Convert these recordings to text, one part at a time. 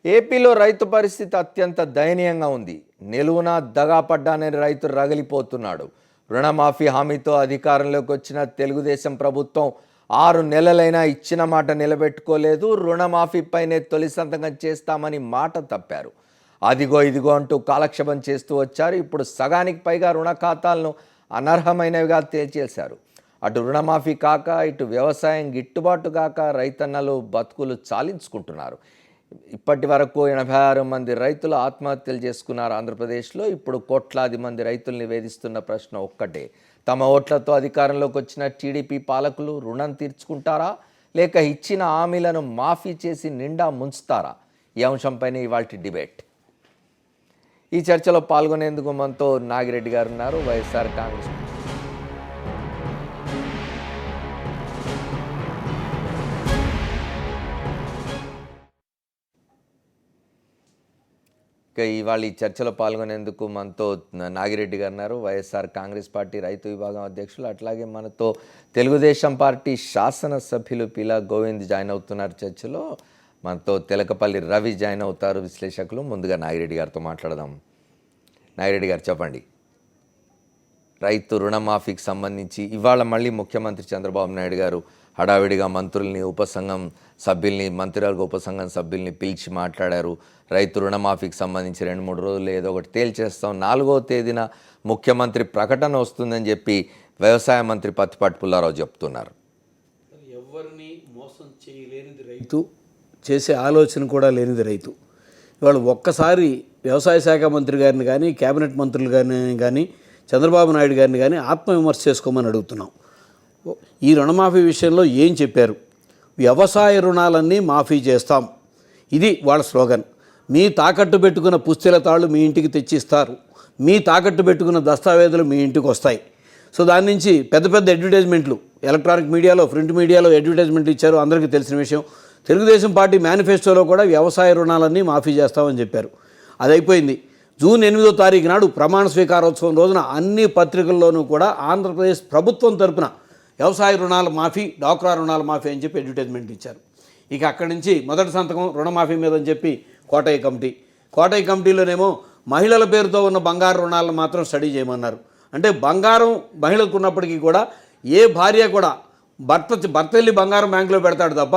ఏపీలో రైతు పరిస్థితి అత్యంత దయనీయంగా ఉంది. నిలువున దగాపడ్డానని రైతు రగిలిపోతున్నాడు. రుణమాఫీ హామీతో అధికారంలోకి వచ్చిన తెలుగుదేశం ప్రభుత్వం 6 నెలలైనా ఇచ్చిన మాట నిలబెట్టుకోలేదు. రుణమాఫీపైనే తొలి సంతకం చేస్తామని మాట తప్పారు. అదిగో ఇదిగో అంటూ కాలక్షేపం చేస్తూ వచ్చారు. ఇప్పుడు సగానికి పైగా రుణ ఖాతాలను అనర్హమైనవిగా తేల్చేశారు. అటు రుణమాఫీ కాక ఇటు వ్యవసాయం గిట్టుబాటు కాక రైతన్నలు బతుకులు చాలించుకుంటున్నారు. ఇప్పటి వరకు 86 మంది రైతులు ఆత్మహత్యలు చేసుకున్నారు ఆంధ్రప్రదేశ్లో. ఇప్పుడు కోట్లాది మంది రైతుల్ని వేధిస్తున్న ప్రశ్న ఒక్కటే: తమ ఓట్లతో అధికారంలోకి వచ్చిన టీడీపీ పాలకులు రుణం తీర్చుకుంటారా, లేక ఇచ్చిన హామీలను మాఫీ చేసి నిండా ముంచుతారా? ఈ అంశంపైన ఇవాల్టి డిబేట్. ఈ చర్చలో పాల్గొనేందుకు మనతో నాగిరెడ్డి గారు ఉన్నారు, వైఎస్ఆర్ కాంగ్రెస్. ఇవాళ ఈ చర్చలో పాల్గొనేందుకు మనతో నాగిరెడ్డి గారు ఉన్నారు, వైఎస్ఆర్ కాంగ్రెస్ పార్టీ రైతు విభాగం అధ్యక్షులు. అట్లాగే మనతో తెలుగుదేశం పార్టీ శాసనసభ్యులు పీలా గోవింద్ జాయిన్ అవుతున్నారు చర్చలో. మనతో తెలకపల్లి రవి జాయిన్ అవుతారు, విశ్లేషకులు. ముందుగా నాగిరెడ్డి గారితో మాట్లాడదాం. నాగిరెడ్డి గారు చెప్పండి, రైతు రుణమాఫీకి సంబంధించి ఇవాళ మళ్ళీ ముఖ్యమంత్రి చంద్రబాబు నాయుడు గారు హడావిడిగా మంత్రుల్ని, ఉపసంఘం సభ్యుల్ని, మంత్రివర్గ ఉపసంఘం సభ్యుల్ని పిలిచి మాట్లాడారు. రైతు రుణమాఫీకి సంబంధించి 2-3 రోజులు ఏదో ఒకటి తేల్చేస్తాం, 4వ తేదీన ముఖ్యమంత్రి ప్రకటన వస్తుందని చెప్పి వ్యవసాయ మంత్రి పత్తిపాటి పుల్లారావు చెప్తున్నారు. ఎవరిని మోసం చేయలేనిది రైతు, చేసే ఆలోచన కూడా లేనిది రైతు. ఇవాళ ఒక్కసారి వ్యవసాయ శాఖ మంత్రి గారిని కానీ, కేబినెట్ మంత్రులు కానీ చంద్రబాబు నాయుడు గారిని కానీ ఆత్మవిమర్శ చేసుకోమని అడుగుతున్నాం. ఈ రుణమాఫీ విషయంలో ఏం చెప్పారు? వ్యవసాయ రుణాలన్నీ మాఫీ చేస్తాం, ఇది వాళ్ళ స్లోగన్. మీ తాకట్టు పెట్టుకున్న పుస్తెల తాళ్ళు మీ ఇంటికి తెచ్చిస్తారు, మీ తాకట్టు పెట్టుకున్న దస్తావేజులు మీ ఇంటికి వస్తాయి. సో దాని నుంచి పెద్ద పెద్ద అడ్వర్టైజ్మెంట్లు ఎలక్ట్రానిక్ మీడియాలో, ప్రింట్ మీడియాలో అడ్వర్టైజ్మెంట్లు ఇచ్చారు, అందరికీ తెలిసిన విషయం. తెలుగుదేశం పార్టీ మేనిఫెస్టోలో కూడా వ్యవసాయ రుణాలన్నీ మాఫీ చేస్తామని చెప్పారు. అది అయిపోయింది. జూన్ 8వ తారీఖు నాడు ప్రమాణ స్వీకారోత్సవం రోజున అన్ని పత్రికల్లోనూ కూడా ఆంధ్రప్రదేశ్ ప్రభుత్వం తరపున వ్యవసాయ రుణాల మాఫీ, డాక్రా రుణాల మాఫీ అని చెప్పి అడ్వర్టైజ్మెంట్ ఇచ్చారు. ఇక అక్కడి నుంచి మొదటి సంతకం రుణమాఫీ మీద అని చెప్పి కోటయ్య కమిటీలోనేమో మహిళల పేరుతో ఉన్న బంగారు రుణాలను మాత్రం స్టడీ చేయమన్నారు. అంటే బంగారం మహిళలకు ఉన్నప్పటికీ కూడా ఏ భార్య కూడా భర్త వెళ్ళి బంగారం బ్యాంకులో పెడతాడు తప్ప,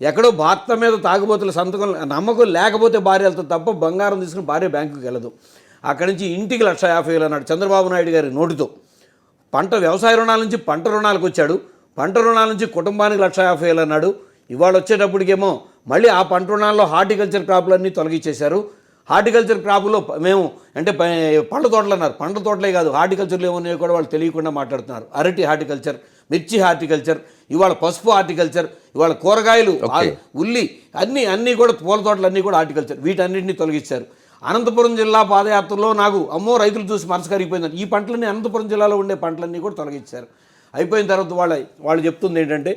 ఎక్కడో భర్త మీద తాగుబోతుల సంతకం నమ్మకం లేకపోతే భార్య వెళ్తుంది తప్ప బంగారం తీసుకుని భార్య బ్యాంకుకి వెళ్ళదు. అక్కడి నుంచి ఇంటికి 1,50,000 అన్నాడు చంద్రబాబు నాయుడు గారి నోటితో. వ్యవసాయ రుణాల నుంచి పంట రుణాలకు వచ్చాడు. పంట రుణాల నుంచి కుటుంబానికి 1,50,000 అన్నాడు. ఇవాళ వచ్చేటప్పటికేమో మళ్ళీ ఆ పంట రుణాల్లో హార్టికల్చర్ క్రాపులన్నీ తొలగించేశారు. హార్టికల్చర్ క్రాపులో మేము అంటే పండ్ల తోటలు అన్నారు. పండ్ల తోటలే కాదు, హార్టికల్చర్లో ఏమన్నాయో కూడా వాళ్ళు తెలియకుండా మాట్లాడుతున్నారు. అరటి హార్టికల్చర్, మిర్చి హార్టికల్చర్, ఇవాళ పసుపు హార్టికల్చర్, ఇవాళ కూరగాయలు, ఉల్లి అన్నీ కూడా పూల తోటలు అన్నీ కూడా హార్టికల్చర్. వీటన్నింటినీ తొలగించారు. అనంతపురం జిల్లా పాదయాత్రలో నాకు రైతులు చూసి మనసు కరిగిపోయిందని ఈ పంటలన్నీ అనంతపురం జిల్లాలో ఉండే పంటలన్నీ కూడా తొలగించారు. అయిపోయిన తర్వాత వాళ్ళు చెప్తుంది ఏంటంటే,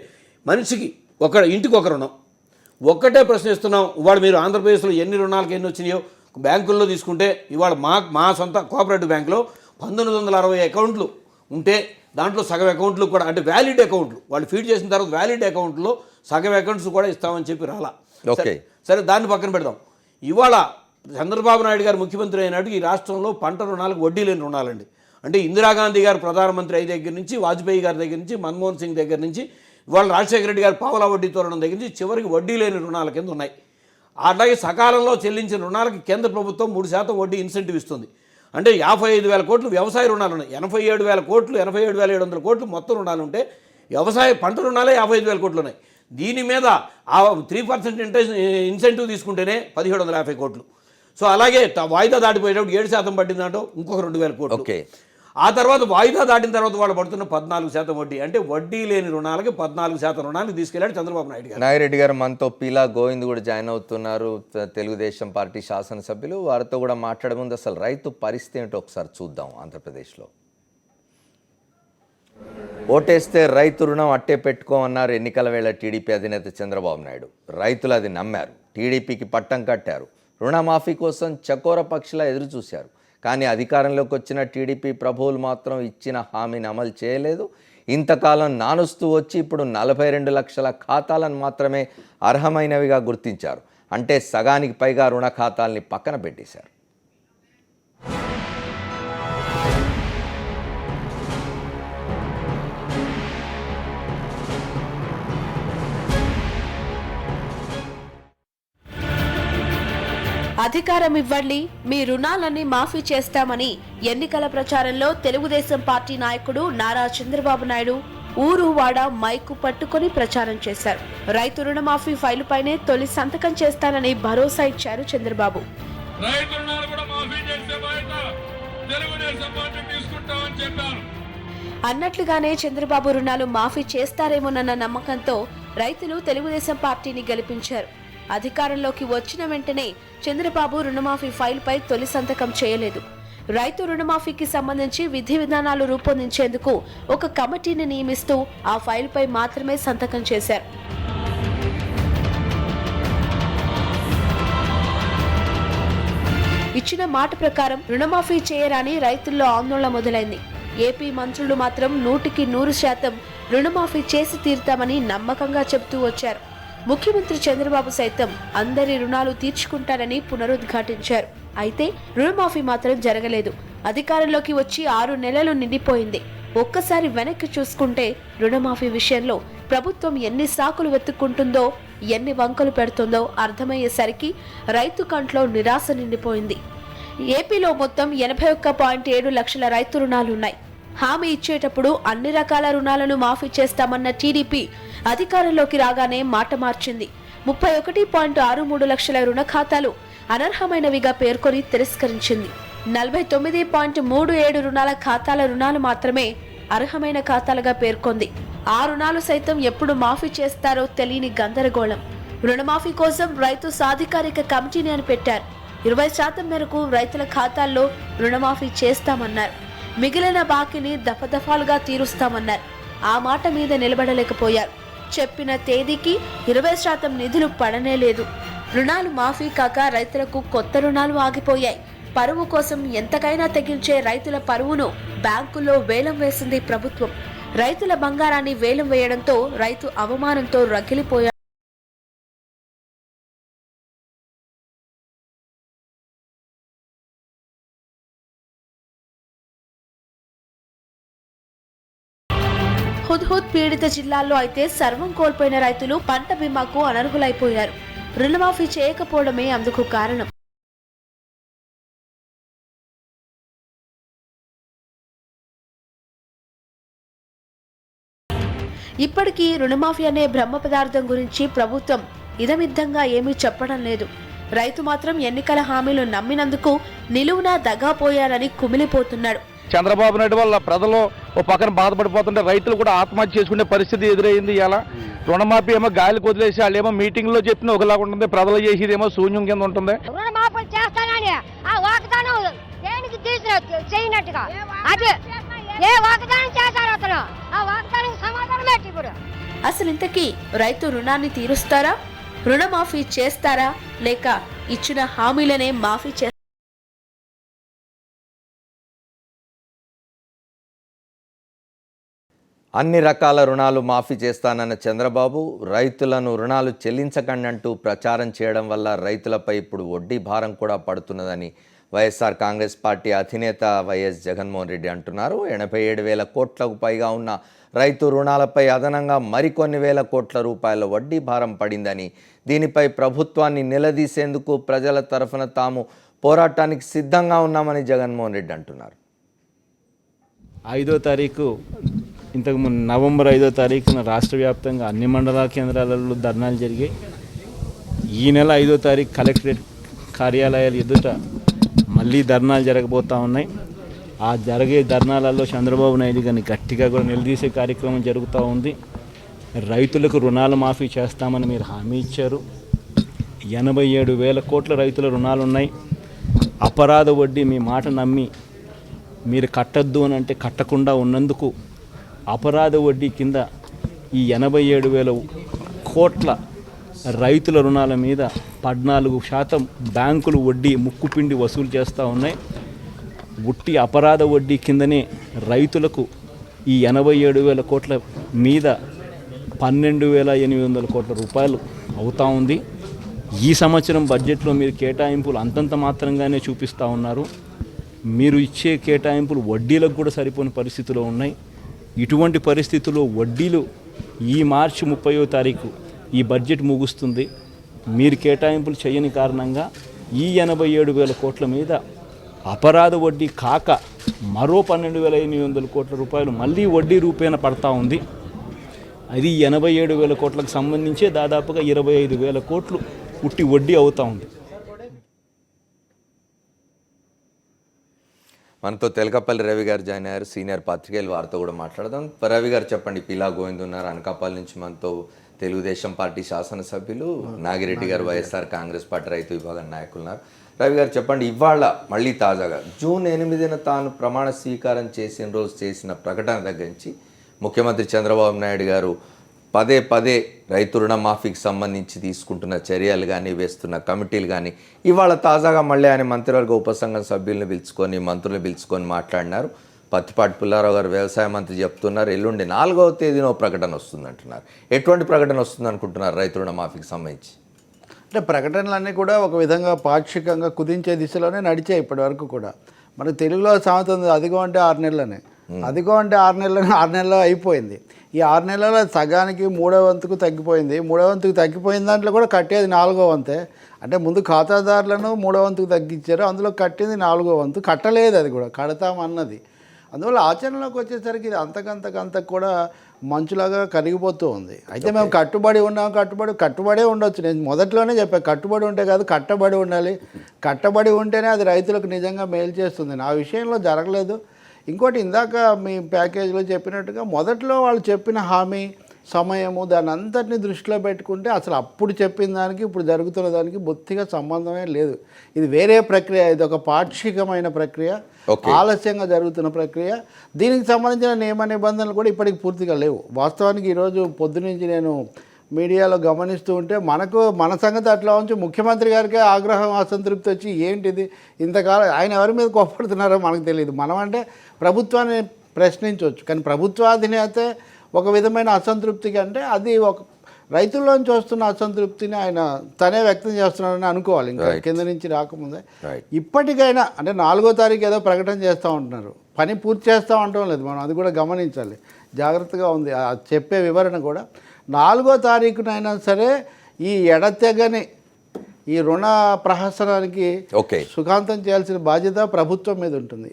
మనిషికి ఇంటికి ఒక రుణం. ఒక్కటే ప్రశ్నిస్తున్నాం. ఇవాళ మీరు ఆంధ్రప్రదేశ్లో ఎన్ని రుణాలకు ఎన్ని వచ్చినాయో బ్యాంకుల్లో తీసుకుంటే, ఇవాళ మా సొంత కోఆపరేటివ్ బ్యాంకులో 1960 అకౌంట్లు ఉంటే దాంట్లో సగం అకౌంట్లు కూడా అంటే వ్యాలిడ్ అకౌంట్లు వాళ్ళు ఫీడ్ చేసిన తర్వాత వ్యాలిడ్ అకౌంట్లో సగం అకౌంట్స్ కూడా ఇస్తామని చెప్పి రాలా. సరే దాన్ని పక్కన పెడదాం. ఇవాళ చంద్రబాబు నాయుడు గారు ముఖ్యమంత్రి అయినాడు ఈ రాష్ట్రంలో పంట రుణాలకు వడ్డీ లేని రుణాలండి. అంటే ఇందిరాగాంధీ గారు ప్రధానమంత్రి అయ్యే దగ్గర నుంచి, వాజ్పేయి గారి దగ్గర నుంచి, మన్మోహన్ సింగ్ దగ్గర నుంచి, ఇవాళ రాజశేఖర రెడ్డి గారు పావలా వడ్డీతో రుణం దగ్గర నుంచి చివరికి వడ్డీ లేని రుణాల కింద ఉన్నాయి. అట్లాగే సకాలంలో చెల్లించిన రుణాలకి కేంద్ర ప్రభుత్వం 3% వడ్డీ ఇన్సెంటివ్ ఇస్తుంది. అంటే 55,000 కోట్లు వ్యవసాయ రుణాలు ఉన్నాయి. 87,000 కోట్లు, 87,700 కోట్లు మొత్తం రుణాలు ఉంటే వ్యవసాయ పంట రుణాలే 55,000 కోట్లు ఉన్నాయి. దీని మీద 3% ఇన్సెంటివ్ తీసుకుంటేనే 1,750 కోట్లు. సో అలాగే వాయిదా దాటిపోయేటప్పుడు 7% పట్టిందంటో ఇంకొక 2,000 కోట్లు. ఆ తర్వాత వాయిదా దాటిన తర్వాత వాళ్ళు పడుతున్న 14% వడ్డీ. అంటే వడ్డీ లేని రుణాలకి 14% రుణాలు తీసుకెళ్లాడు చంద్రబాబు నాయుడు గారు. నాగిరెడ్డి గారు మనతో పీలా గోవింద్ కూడా జాయిన్ అవుతున్నారు, తెలుగుదేశం పార్టీ శాసనసభ్యులు. వారితో కూడా మాట్లాడే ముందు అసలు రైతు పరిస్థితి ఏంటో ఒకసారి చూద్దాం. ఆంధ్రప్రదేశ్లో ఓటేస్తే రైతు రుణం అట్టే పెట్టుకోమన్నారు ఎన్నికల వేళ టీడీపీ అధినేత చంద్రబాబు నాయుడు. రైతులు అది నమ్మారు, టీడీపీకి పట్టం కట్టారు. రుణమాఫీ కోసం చకోర పక్షులా ఎదురు చూశారు. కానీ అధికారంలోకి వచ్చిన టీడీపీ ప్రభువులు మాత్రం ఇచ్చిన హామీని అమలు చేయలేదు. ఇంతకాలం నానుస్తూ వచ్చి ఇప్పుడు 42 లక్షల ఖాతాలను మాత్రమే అర్హమైనవిగా గుర్తించారు. అంటే సగానికి పైగా రుణ ఖాతాల్ని పక్కన పెట్టేశారు. అధికారం ఇవ్వండి, మీ రుణాలన్నీ మాఫీ చేస్తామని ఎన్నికల ప్రచారంలో తెలుగుదేశం పార్టీ నాయకుడు నారా చంద్రబాబు నాయుడు ఊరు వాడ మైకు పట్టుకొని ప్రచారం చేశారు. రైతు రుణమాఫీ ఫైలు పైనే తొలి సంతకం చేస్తానని భరోసా ఇచ్చారు చంద్రబాబు. అన్నట్లుగానే చంద్రబాబు రుణాలు మాఫీ చేస్తారేమోనన్న నమ్మకంతో రైతులు తెలుగుదేశం పార్టీని గెలిపించారు. అధికారంలోకి వచ్చిన వెంటనే చంద్రబాబు రుణమాఫీ ఫైల్పై తొలి సంతకం చేయలేదు. రైతు రుణమాఫీకి సంబంధించి విధి విధానాలు రూపొందించేందుకు ఒక కమిటీని నియమిస్తూ ఆ ఫైల్పై మాత్రమే సంతకం చేశారు. ఇచ్చిన మాట ప్రకారం రుణమాఫీ చేయరాని రైతుల్లో ఆందోళన మొదలైంది. ఏపీ మంత్రులు మాత్రం 100% రుణమాఫీ చేసి తీరుతామని నమ్మకంగా చెబుతూ వచ్చారు. ముఖ్యమంత్రి చంద్రబాబు సైతం అందరి రుణాలు తీర్చుకుంటారని పునరుద్ఘాటించారు. అయితే రుణమాఫీ మాత్రం జరగలేదు. అధికారంలోకి వచ్చి 6 నెలలు నిండిపోయింది. ఒక్కసారి వెనక్కి చూసుకుంటే రుణమాఫీ విషయంలో ప్రభుత్వం ఎన్ని సాకులు వెతుక్కుంటుందో, ఎన్ని వంకలు పెడుతుందో అర్థమయ్యేసరికి రైతు కంట్లో నిరాశ నిండిపోయింది. ఏపీలో మొత్తం 81.7 లక్షల రైతు రుణాలున్నాయి. హామీ ఇచ్చేటప్పుడు అన్ని రకాల రుణాలను మాఫీ చేస్తామన్న టీడీపీ అధికారంలోకి రాగానే మాట మార్చింది. 31.63 లక్షల రుణ ఖాతాలు అనర్హమైనవిగా పేర్కొని తిరస్కరించింది. 49.37 రుణాల ఖాతాల రుణాలు మాత్రమే అర్హమైన ఖాతాలుగా పేర్కొంది. ఆ రుణాలు సైతం ఎప్పుడు మాఫీ చేస్తారో తెలియని గందరగోళం. రుణమాఫీ కోసం రైతు సాధికారిక కమిటీని అని పెట్టారు. 20% మేరకు రైతుల ఖాతాల్లో రుణమాఫీ చేస్తామన్నారు. మిగిలిన బాకీని దఫదఫాలుగా తీరుస్తామన్నారు. ఆ మాట మీద నిలబడలేకపోయారు. చెప్పిన తేదీకి 20% నిధులు పడనే లేదు. రుణాలు మాఫీ కాక రైతులకు కొత్త రుణాలు ఆగిపోయాయి. పరువు కోసం ఎంతకైనా తెగించే రైతుల పరువును బ్యాంకుల్లో వేలం వేసింది ప్రభుత్వం. రైతుల బంగారాన్ని వేలం వేయడంతో రైతు అవమానంతో రగిలిపోయాడు. హుద్హుద్ పీడిత జిల్లాల్లో అయితే సర్వం కోల్పోయిన రైతులు పంట బీమాకు అనర్హులైపోయారు. రుణమాఫీ చేయకపోవడమే అందుకు కారణం. ఇప్పటికీ రుణమాఫీ అనే బ్రహ్మ పదార్థం గురించి ప్రభుత్వం ఇదమిద్దంగా ఏమీ చెప్పడం లేదు. రైతు మాత్రం ఎన్నికల హామీలు నమ్మినందుకు నిలువునా దగాపోయారని కుమిలిపోతున్నాడు. చంద్రబాబు నాయుడు వల్ల ప్రజలు ఓ పక్కన బాధపడిపోతుంటే రైతులు కూడా ఆత్మహత్య చేసుకునే పరిస్థితి ఎదురైంది. ఇలా రుణమాఫీ ఏమో గాలికి వదిలేసి వాళ్ళు ఏమో మీటింగ్ లో చెప్పిన ఒకలాగా ఉంటుంది, ప్రజలు చేసేది ఏమో శూన్యం కింద ఉంటుంది. రుణమాఫీ చేస్తానని ఆ వాగ్దానం దేనికి చేయనట్టుగా అది ఏ వాగ్దానం చేశారు అతను? ఆ వాగ్దానం సమాధానం ఏంటి ఇప్పుడు? అసలు ఇంతకీ రైతు రుణాన్ని తీరుస్తారా, రుణమాఫీ చేస్తారా, లేక ఇచ్చిన హామీలనే మాఫీ చేస్తారా? అన్ని రకాల రుణాలు మాఫీ చేస్తానన్న చంద్రబాబు రైతులను రుణాలు చెల్లించకండి అంటూ ప్రచారం చేయడం వల్ల రైతులపై ఇప్పుడు వడ్డీ భారం కూడా పడుతున్నదని వైఎస్ఆర్ కాంగ్రెస్ పార్టీ అధినేత వైఎస్ జగన్మోహన్ రెడ్డి అంటున్నారు. 87,000 కోట్లకు పైగా ఉన్న రైతు రుణాలపై అదనంగా మరికొన్ని వేల కోట్ల రూపాయల వడ్డీ భారం పడిందని, దీనిపై ప్రభుత్వాన్ని నిలదీసేందుకు ప్రజల తరఫున తాము పోరాటానికి సిద్ధంగా ఉన్నామని జగన్మోహన్ రెడ్డి అంటున్నారు. 5వ తారీఖు ఇంతకుముందు నవంబర్ 5వ తారీఖున రాష్ట్ర వ్యాప్తంగా అన్ని మండల కేంద్రాలలో ధర్నాలు జరిగాయి. ఈ నెల 5వ తారీఖు కలెక్టరేట్ కార్యాలయాల ఎదుట మళ్ళీ ధర్నాలు జరగబోతూ ఉన్నాయి. ఆ జరిగే ధర్నాలలో చంద్రబాబు నాయుడు గారిని గట్టిగా కూడా నిలదీసే కార్యక్రమం జరుగుతూ ఉంది. రైతులకు రుణాలు మాఫీ చేస్తామని మీరు హామీ ఇచ్చారు. 87,000 కోట్ల రైతుల రుణాలు ఉన్నాయి. అపరాధ వడ్డీ మీ మాట నమ్మి మీరు కట్టద్దు అని అంటే కట్టకుండా ఉన్నందుకు అపరాధ వడ్డీ కింద ఈ 87,000 కోట్ల రైతుల రుణాల మీద 14% బ్యాంకులు వడ్డీ ముక్కుపిండి వసూలు చేస్తూ ఉన్నాయి. ఉట్టి అపరాధ వడ్డీ కిందనే రైతులకు ఈ 87,000 కోట్ల మీద 12,800 కోట్ల రూపాయలు అవుతూ ఉంది. ఈ సంవత్సరం బడ్జెట్లో మీరు కేటాయింపులు అంతంత మాత్రంగానే చూపిస్తూ ఉన్నారు. మీరు ఇచ్చే కేటాయింపులు వడ్డీలకు కూడా సరిపోని పరిస్థితిలో ఉన్నాయి. ఇటువంటి పరిస్థితుల్లో వడ్డీలు ఈ మార్చి 30వ తారీఖు ఈ బడ్జెట్ ముగుస్తుంది. మీరు కేటాయింపులు చేయని కారణంగా ఈ 87,000 కోట్ల మీద అపరాధ వడ్డీ కాక మరో 12,800 కోట్ల రూపాయలు మళ్ళీ వడ్డీ రూపేణ పడతా ఉంది. అది 87,000 కోట్లకు సంబంధించే దాదాపుగా 25,000 కోట్లు ఉట్టి వడ్డీ అవుతూ ఉంది. మనతో తెలకపల్లి రవి గారు జాయిన్ అయ్యారు, సీనియర్ పాత్రికేయులు, వారితో కూడా మాట్లాడదాం. రవి గారు చెప్పండి, పీలా గోవింద్ ఉన్నారు అనకాపల్లి నుంచి, మనతో తెలుగుదేశం పార్టీ శాసనసభ్యులు, నాగిరెడ్డి గారు వైఎస్ఆర్ కాంగ్రెస్ పార్టీ రైతు విభాగం నాయకులు ఉన్నారు. రవి గారు చెప్పండి, ఇవాళ మళ్ళీ తాజాగా జూన్ 8న తాను ప్రమాణ స్వీకారం చేసిన రోజు చేసిన ప్రకటన దగ్గర నుంచి ముఖ్యమంత్రి చంద్రబాబు నాయుడు గారు పదే పదే రైతు రుణమాఫీకి సంబంధించి తీసుకుంటున్న చర్యలు కానీ, వేస్తున్న కమిటీలు కానీ, ఇవాళ తాజాగా మళ్ళీ ఆయన మంత్రివర్గ ఉపసంఘం సభ్యులను పిలుచుకొని, మంత్రులను పిలుచుకొని మాట్లాడినారు. పత్తిపాటి పుల్లారావు గారు వ్యవసాయ మంత్రి చెప్తున్నారు ఎల్లుండి 4వ తేదీన ప్రకటన వస్తుంది అంటున్నారు. ఎటువంటి ప్రకటన వస్తుంది అనుకుంటున్నారు రైతు రుణమాఫీకి సంబంధించి? అంటే ప్రకటనలన్నీ కూడా ఒక విధంగా పాక్షికంగా కుదించే దిశలోనే నడిచాయి ఇప్పటి వరకు కూడా. మనకు తెలుగులో సామెత ఉంది, అదిగో అంటే 6 నెలలనే. అదిగో అంటే 6 నెలలనే 6 నెలలు అయిపోయింది. ఈ 6 నెలల సగానికి 3వ వంతుకు తగ్గిపోయింది. 3వ వంతుకు తగ్గిపోయిన దాంట్లో కూడా కట్టేది 4వ వంతే. అంటే ముందు ఖాతాదారులను 3వ వంతుకు తగ్గించారు, అందులో కట్టింది 4వ వంతు. కట్టలేదు, అది కూడా కడతామన్నది. అందువల్ల ఆచరణలోకి వచ్చేసరికి ఇది అంతకంత కూడా మంచులాగా కరిగిపోతూ ఉంది. అయితే మేము కట్టుబడి ఉన్నాం, కట్టుబడే ఉండొచ్చు. నేను మొదట్లోనే చెప్పాను, కట్టుబడి ఉంటే కాదు, కట్టబడి ఉండాలి. కట్టబడి ఉంటేనే అది రైతులకు నిజంగా మేలు చేస్తుంది. నా విషయంలో జరగలేదు. ఇంకోటి, ఇందాక మీ ప్యాకేజీలో చెప్పినట్టుగా మొదట్లో వాళ్ళు చెప్పిన హామీ, సమయము, దాన్ని అంతటిని దృష్టిలో పెట్టుకుంటే అసలు అప్పుడు చెప్పిన దానికి ఇప్పుడు జరుగుతున్న దానికి బొత్తిగా సంబంధమే లేదు. ఇది వేరే ప్రక్రియ, ఇది ఒక పాక్షికమైన ప్రక్రియ, ఆలస్యంగా జరుగుతున్న ప్రక్రియ. దీనికి సంబంధించిన నియమ నిబంధనలు కూడా ఇప్పటికి పూర్తిగా లేవు. వాస్తవానికి ఈరోజు పొద్దునుంచి నేను మీడియాలో గమనిస్తూ ఉంటే మన సంగతి అట్లా ఉంచి ముఖ్యమంత్రి గారికే ఆగ్రహం, అసంతృప్తి వచ్చి ఏంటిది ఇంతకాలం ఆయన ఎవరి మీద కోప్పడుతున్నారో మనకు తెలియదు. మనం అంటే ప్రభుత్వాన్ని ప్రశ్నించవచ్చు, కానీ ప్రభుత్వాధినేతే ఒక విధమైన అసంతృప్తికి అంటే అది ఒక రైతుల్లోంచి వస్తున్న అసంతృప్తిని ఆయన తనే వ్యక్తం చేస్తున్నాడని అనుకోవాలి. ఇంకా కింద నుంచి రాకముందే ఇప్పటికైనా అంటే 4వ తారీఖు ఏదో ప్రకటన చేస్తూ ఉంటున్నారు, పని పూర్తి చేస్తూ ఉండటం లేదు. మనం అది కూడా గమనించాలి, జాగ్రత్తగా ఉంది చెప్పే వివరణ కూడా. 4వ తారీఖునైనా సరే ఈ ఎడతెగని ఈ రుణ ప్రహసనానికి సుఖాంతం చేయాల్సిన బాధ్యత ప్రభుత్వం మీద ఉంటుంది.